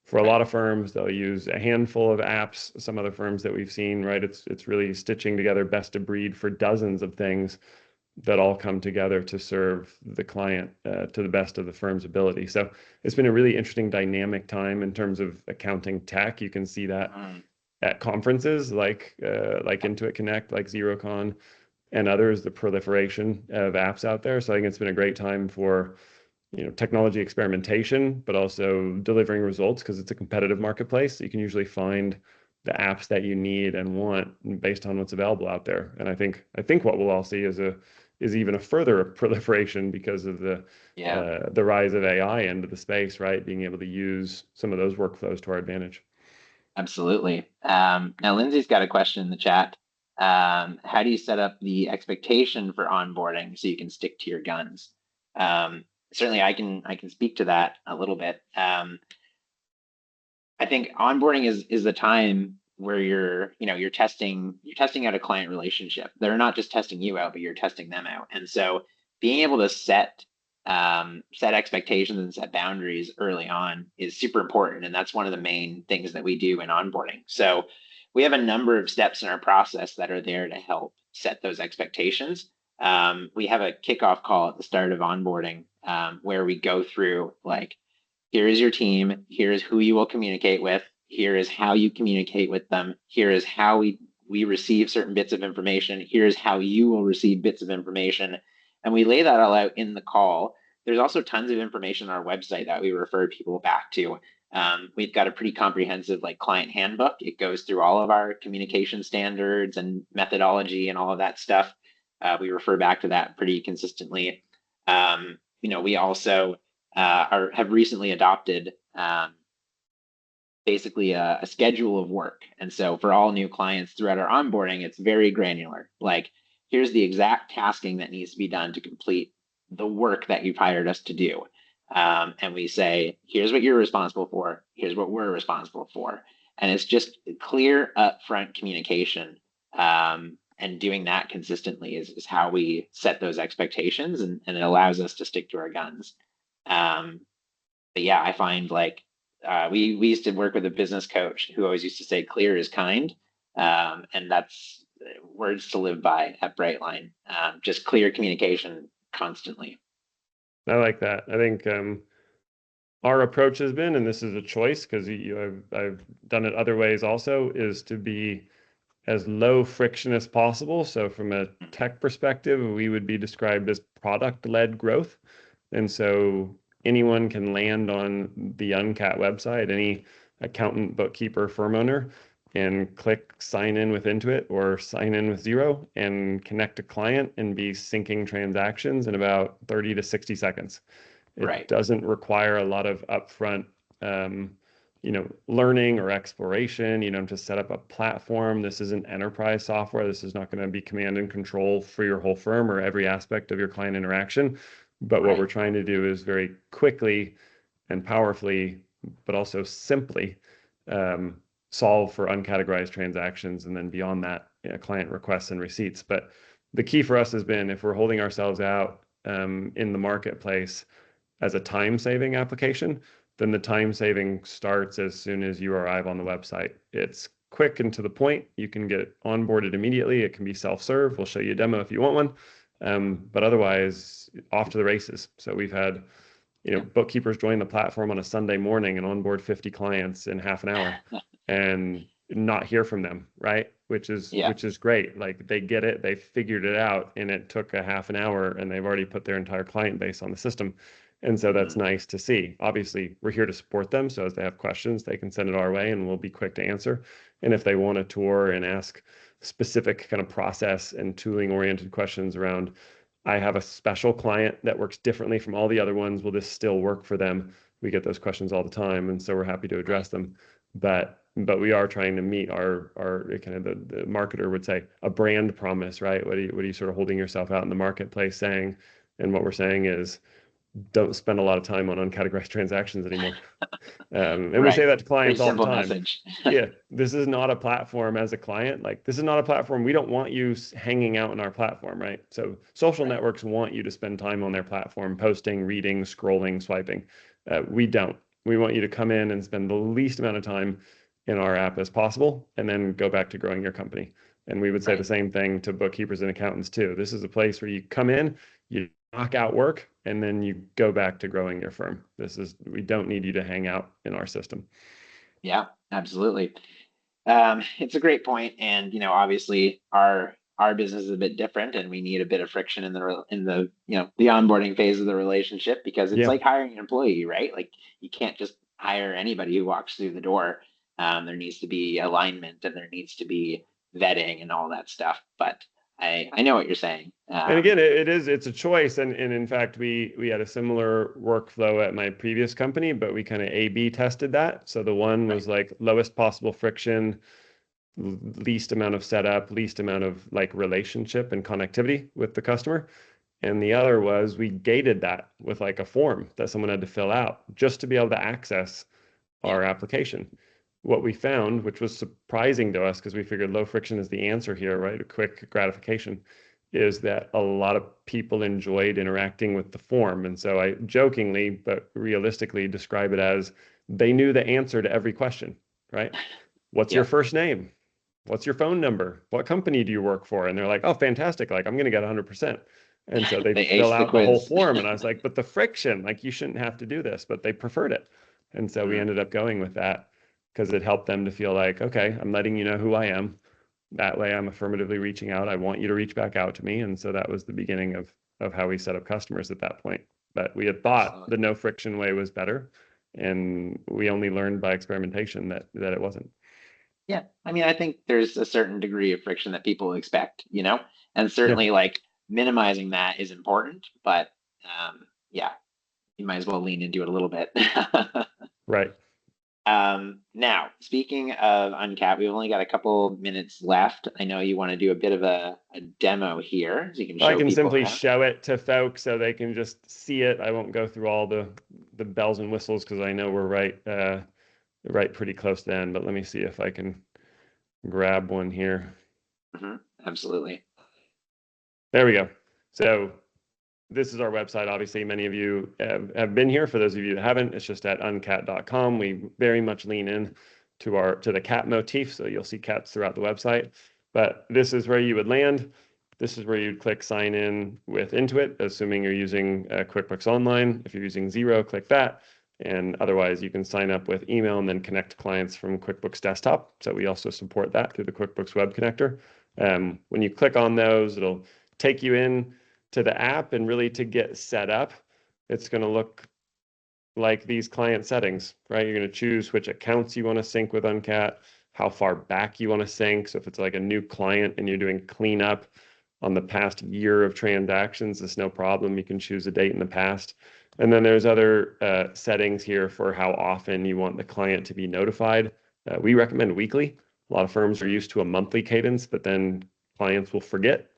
Speaker 2: for a lot of firms, they'll use a handful of apps. Some other firms that we've seen, right, it's really stitching together best of breed for dozens of things that all come together to serve the client to the best of the firm's ability. So it's been a really interesting dynamic time in terms of accounting tech. You can see that at conferences like Intuit Connect, like XeroCon, and others, the proliferation of apps out there. So I think it's been a great time for technology experimentation, but also delivering results, because it's a competitive marketplace. You can usually find the apps that you need and want based on what's available out there. And I think what we'll all see is even a further proliferation because of the rise of AI into the space, right? Being able to use some of those workflows to our advantage.
Speaker 1: Absolutely. Now, Lindsay's got a question in the chat. How do you set up the expectation for onboarding so you can stick to your guns? Certainly, I can speak to that a little bit. I think onboarding is the time where you're testing out a client relationship. They're not just testing you out, but you're testing them out. And so being able to set expectations and set boundaries early on is super important. And that's one of the main things that we do in onboarding. So we have a number of steps in our process that are there to help set those expectations. We have a kickoff call at the start of onboarding where we go through like, here is your team, here is who you will communicate with, here is how you communicate with them, here is how we receive certain bits of information, here's how you will receive bits of information. And we lay that all out in the call. There's also tons of information on our website that we refer people back to. We've got a pretty comprehensive like client handbook. It goes through all of our communication standards and methodology and all of that stuff. We refer back to that pretty consistently. We also have recently adopted basically a schedule of work. And so for all new clients throughout our onboarding, it's very granular. Like, here's the exact tasking that needs to be done to complete the work that you've hired us to do. And we say, here's what you're responsible for, here's what we're responsible for. And it's just clear upfront communication. And doing that consistently is how we set those expectations, and it allows us to stick to our guns. But yeah, I find like we used to work with a business coach who always used to say, clear is kind. And that's words to live by at Brightline. Just clear communication constantly.
Speaker 2: I like that. I think our approach has been, and this is a choice because I've done it other ways also, is to be as low friction as possible. So from a tech perspective, we would be described as product-led growth. And so anyone can land on the Uncat website, any accountant, bookkeeper, firm owner, and click sign in with Intuit or sign in with Xero and connect a client and be syncing transactions in about 30 to 60 seconds. It doesn't require a lot of upfront learning or exploration, to set up a platform. This isn't enterprise software. This is not going to be command and control for your whole firm or every aspect of your client interaction. But what we're trying to do is very quickly and powerfully, but also simply solve for uncategorized transactions. And then beyond that, client requests and receipts. But the key for us has been, if we're holding ourselves out in the marketplace as a time-saving application, then the time saving starts as soon as you arrive on the website. It's quick and to the point. You can get onboarded immediately. It can be self-serve. We'll show you a demo if you want one. But otherwise, off to the races. So we've had, bookkeepers join the platform on a Sunday morning and onboard 50 clients in half an hour and not hear from them, right? Which is great. Like, they get it, they figured it out, and it took a half an hour, and they've already put their entire client base on the system. And so that's nice to see. Obviously, we're here to support them. So as they have questions, they can send it our way and we'll be quick to answer. And if they want a tour and ask specific kind of process and tooling oriented questions around, I have a special client that works differently from all the other ones, will this still work for them? We get those questions all the time. And so we're happy to address them. But we are trying to meet our kind of the marketer would say a brand promise, right? What are you sort of holding yourself out in the marketplace saying? And what we're saying is, don't spend a lot of time on uncategorized transactions anymore. And we say that to clients all the time. Message. Yeah, this is not a platform as a client. Like, this is not a platform. We don't want you hanging out in our platform, right? So social networks want you to spend time on their platform, posting, reading, scrolling, swiping. We don't. We want you to come in and spend the least amount of time in our app as possible, and then go back to growing your company. And we would say the same thing to bookkeepers and accountants too. This is a place where you come in, you knock out work, and then you go back to growing your firm. We don't need you to hang out in our system.
Speaker 1: Yeah, absolutely. It's a great point. And, obviously our business is a bit different, and we need a bit of friction in the the onboarding phase of the relationship, because it's like hiring an employee, right? Like, you can't just hire anybody who walks through the door. There needs to be alignment, and there needs to be vetting and all that stuff. But I know what you're saying.
Speaker 2: And again, it's a choice. And in fact, we had a similar workflow at my previous company, but we kind of A/B tested that. So the one was like lowest possible friction, least amount of setup, least amount of like relationship and connectivity with the customer. And the other was, we gated that with like a form that someone had to fill out just to be able to access our application. What we found, which was surprising to us because we figured low friction is the answer here, right? A quick gratification, is that a lot of people enjoyed interacting with the form. And so I jokingly, but realistically describe it as they knew the answer to every question, right? What's your
Speaker 1: Yeah.
Speaker 2: first name? What's your phone number? What company do you work for? And they're like, oh, fantastic. Like, I'm going to get 100%. And so they
Speaker 1: They
Speaker 2: fill
Speaker 1: aced the
Speaker 2: out the whole
Speaker 1: quiz.
Speaker 2: form. And I was like, but the friction, like, you shouldn't have to do this, but they preferred it. And so we
Speaker 1: Mm,
Speaker 2: ended up going with that because it helped them to feel like, okay, I'm letting you know who I am. That way I'm affirmatively reaching out. I want you to reach back out to me. And so that was the beginning of how we set up customers at that point. But we had thought
Speaker 1: absolutely.
Speaker 2: the no friction way was better. And we only learned by experimentation that it wasn't.
Speaker 1: Yeah. I mean, I think there's a certain degree of friction that people expect, and
Speaker 2: Yeah,
Speaker 1: certainly like minimizing that is important, but yeah, you might as well lean into it a little bit.
Speaker 2: right.
Speaker 1: Now, speaking of Uncat, we've only got a couple minutes left. I know you want to do a bit of a demo here, so you can
Speaker 2: I
Speaker 1: show
Speaker 2: can
Speaker 1: people
Speaker 2: simply
Speaker 1: around.
Speaker 2: show it to folks so they can just see it. I won't go through all the bells and whistles because I know we're right pretty close to end, but let me see if I can grab one here.
Speaker 1: Absolutely.
Speaker 2: There we go. So this is our website. Obviously, many of you have been here. For those of you that haven't, it's just at uncat.com. We very much lean in to the cat motif, so you'll see cats throughout the website. But this is where you would land. This is where you'd click sign in with Intuit, assuming you're using QuickBooks Online. If you're using Xero, click that. And otherwise, you can sign up with email and then connect clients from QuickBooks Desktop. So we also support that through the QuickBooks Web Connector. When you click on those, it'll take you in to the app, and really to get set up, it's going to look like these client settings, right? You're going to choose which accounts you want to sync with Uncat, how far back you want to sync. So if it's like a new client and you're doing cleanup on the past year of transactions, it's no problem. You can choose a date in the past. And then there's other settings here for how often you want the client to be notified. We recommend weekly. A lot of firms are used to a monthly cadence, but then clients will forget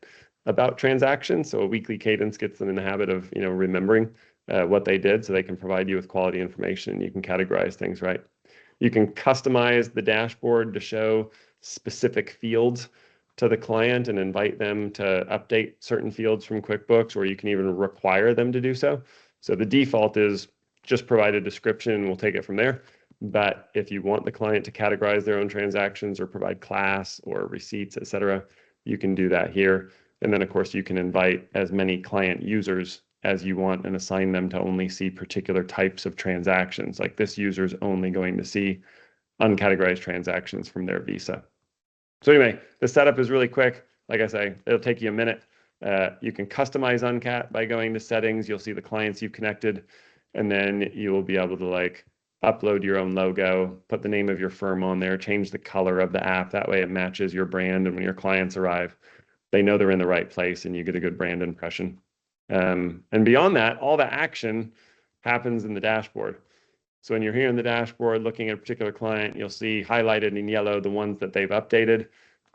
Speaker 2: about transactions. So a weekly cadence gets them in the habit of, remembering what they did so they can provide you with quality information and you can categorize things right. You can customize the dashboard to show specific fields to the client and invite them to update certain fields from QuickBooks, or you can even require them to do so. So the default is just provide a description and we'll take it from there. But if you want the client to categorize their own transactions or provide class or receipts, et cetera, you can do that here. And then, of course, you can invite as many client users as you want and assign them to only see particular types of transactions. Like this user is only going to see uncategorized transactions from their Visa. So anyway, the setup is really quick. Like I say, it'll take you a minute. You can customize Uncat by going to settings. You'll see the clients you've connected, and then you will be able to upload your own logo, put the name of your firm on there, change the color of the app. That way it matches your brand. And when your clients arrive, they know they're in the right place and you get a good brand impression. And beyond that, all the action happens in the dashboard. So when you're here in the dashboard looking at a particular client, you'll see highlighted in yellow the ones that they've updated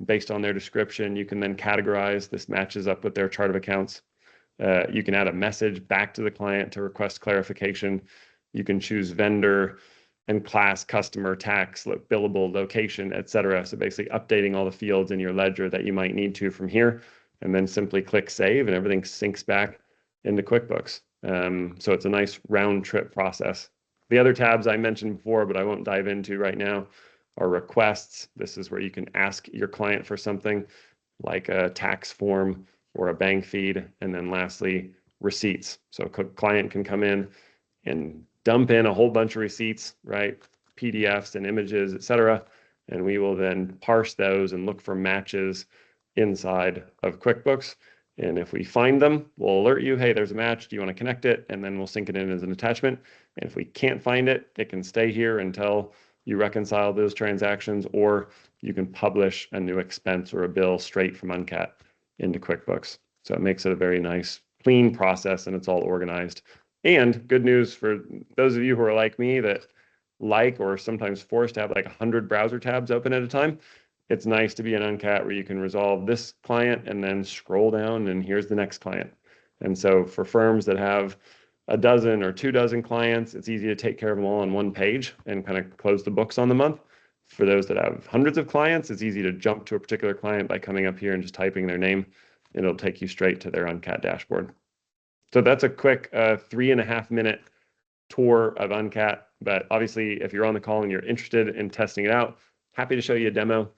Speaker 2: based on their description. You can then categorize. This matches up with their chart of accounts. You can add a message back to the client to request clarification. You can choose vendor and class, customer, tax, billable, location, et cetera. So basically updating all the fields in your ledger that you might need to from here, and then simply click save and everything syncs back into QuickBooks. So it's a nice round trip process. The other tabs I mentioned before, but I won't dive into right now, are requests. This is where you can ask your client for something like a tax form or a bank feed. And then lastly, receipts. So a client can come in and dump in a whole bunch of receipts, right? PDFs and images, et cetera. And we will then parse those and look for matches inside of QuickBooks. And if we find them, we'll alert you, hey, there's a match. Do you want to connect it? And then we'll sync it in as an attachment. And if we can't find it, it can stay here until you reconcile those transactions, or you can publish a new expense or a bill straight from Uncat into QuickBooks. So it makes it a very nice, clean process, and it's all organized. And good news for those of you who are like me that or sometimes forced to have 100 browser tabs open at a time. It's nice to be an Uncat where you can resolve this client and then scroll down and here's the next client. And so for firms that have a dozen or 2 dozen clients, it's easy to take care of them all on one page and kind of close the books on the month. For those that have hundreds of clients, it's easy to jump to a particular client by coming up here and just typing their name. It'll take you straight to their Uncat dashboard. So that's a quick 3.5 minute tour of Uncat. But obviously, if you're on the call and you're interested in testing it out, happy to show you a demo.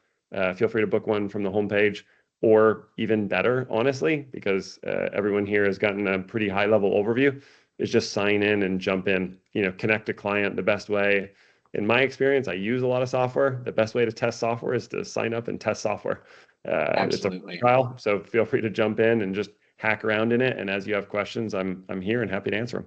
Speaker 2: Feel free to book one from the homepage, or even better, honestly, because everyone here has gotten a pretty high level overview, is just sign in and jump in, connect a client the best way. In my experience, I use a lot of software. The best way to test software is to sign up and test software. It's a
Speaker 1: Absolutely.
Speaker 2: trial, so feel free to jump in and just hack around in it. And as you have questions, I'm here and happy to answer them.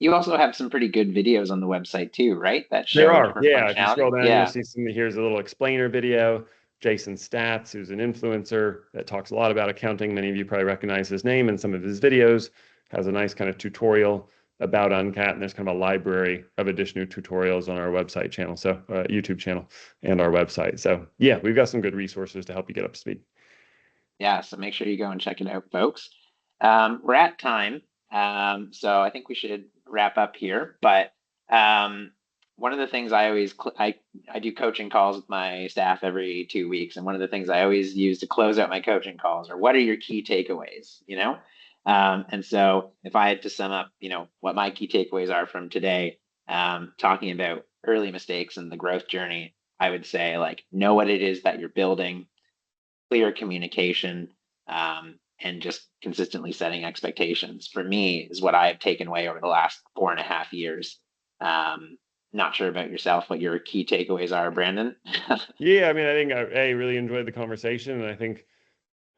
Speaker 1: You also have some pretty good videos on the website too, right? That
Speaker 2: There
Speaker 1: show
Speaker 2: are,
Speaker 1: different
Speaker 2: yeah. If you
Speaker 1: functionality.
Speaker 2: scroll down, you'll
Speaker 1: Yeah.
Speaker 2: see here's a little explainer video. Jason Stats, who's an influencer that talks a lot about accounting. Many of you probably recognize his name in some of his videos, has a nice kind of tutorial about Uncat, and there's kind of a library of additional tutorials on our website channel, so YouTube channel and our website. So yeah, we've got some good resources to help you get up to speed.
Speaker 1: Yeah, so make sure you go and check it out, folks. We're at time, so I think we should wrap up here. But one of the things I do coaching calls with my staff every 2 weeks, and one of the things I always use to close out my coaching calls are, what are your key takeaways? And so if I had to sum up, what my key takeaways are from today, talking about early mistakes and the growth journey, I would say, like, know what it is that you're building, clear communication, and just consistently setting expectations, for me, is what I've taken away over the last 4.5 years. Not sure about yourself, what your key takeaways are, Brandon.
Speaker 2: Yeah, I mean, I think I really enjoyed the conversation, and I think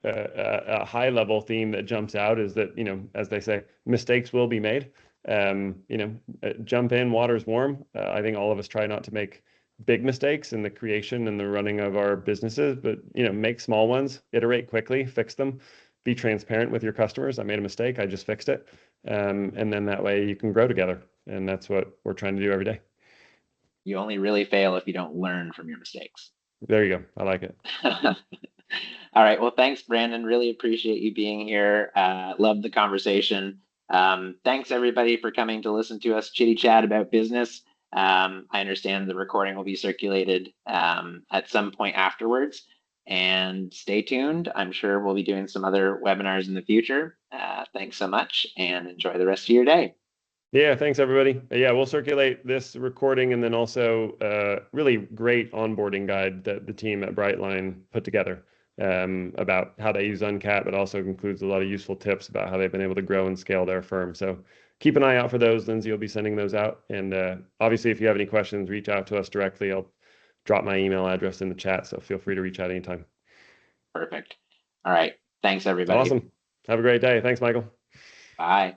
Speaker 2: a high level theme that jumps out is that, as they say, mistakes will be made. Jump in, water's warm. I think all of us try not to make big mistakes in the creation and the running of our businesses, but make small ones, iterate quickly, fix them, be transparent with your customers. I made a mistake, I just fixed it. And then that way you can grow together. And that's what we're trying to do every day.
Speaker 1: You only really fail if you don't learn from your mistakes.
Speaker 2: There you go. I like it.
Speaker 1: All right. Well, thanks, Brandon. Really appreciate you being here. Love the conversation. Thanks, everybody, for coming to listen to us chitty chat about business. I understand the recording will be circulated at some point afterwards. And stay tuned. I'm sure we'll be doing some other webinars in the future. Thanks so much, and enjoy the rest of your day.
Speaker 2: Yeah, thanks everybody. Yeah, we'll circulate this recording, and then also really great onboarding guide that the team at Brightline put together about how they use Uncat, but also includes a lot of useful tips about how they've been able to grow and scale their firm. So keep an eye out for those. Lindsay will be sending those out. And obviously, if you have any questions, reach out to us directly. I'll drop my email address in the chat, so feel free to reach out anytime.
Speaker 1: Perfect. All right. Thanks, everybody.
Speaker 2: Awesome. Have a great day. Thanks, Michael.
Speaker 1: Bye.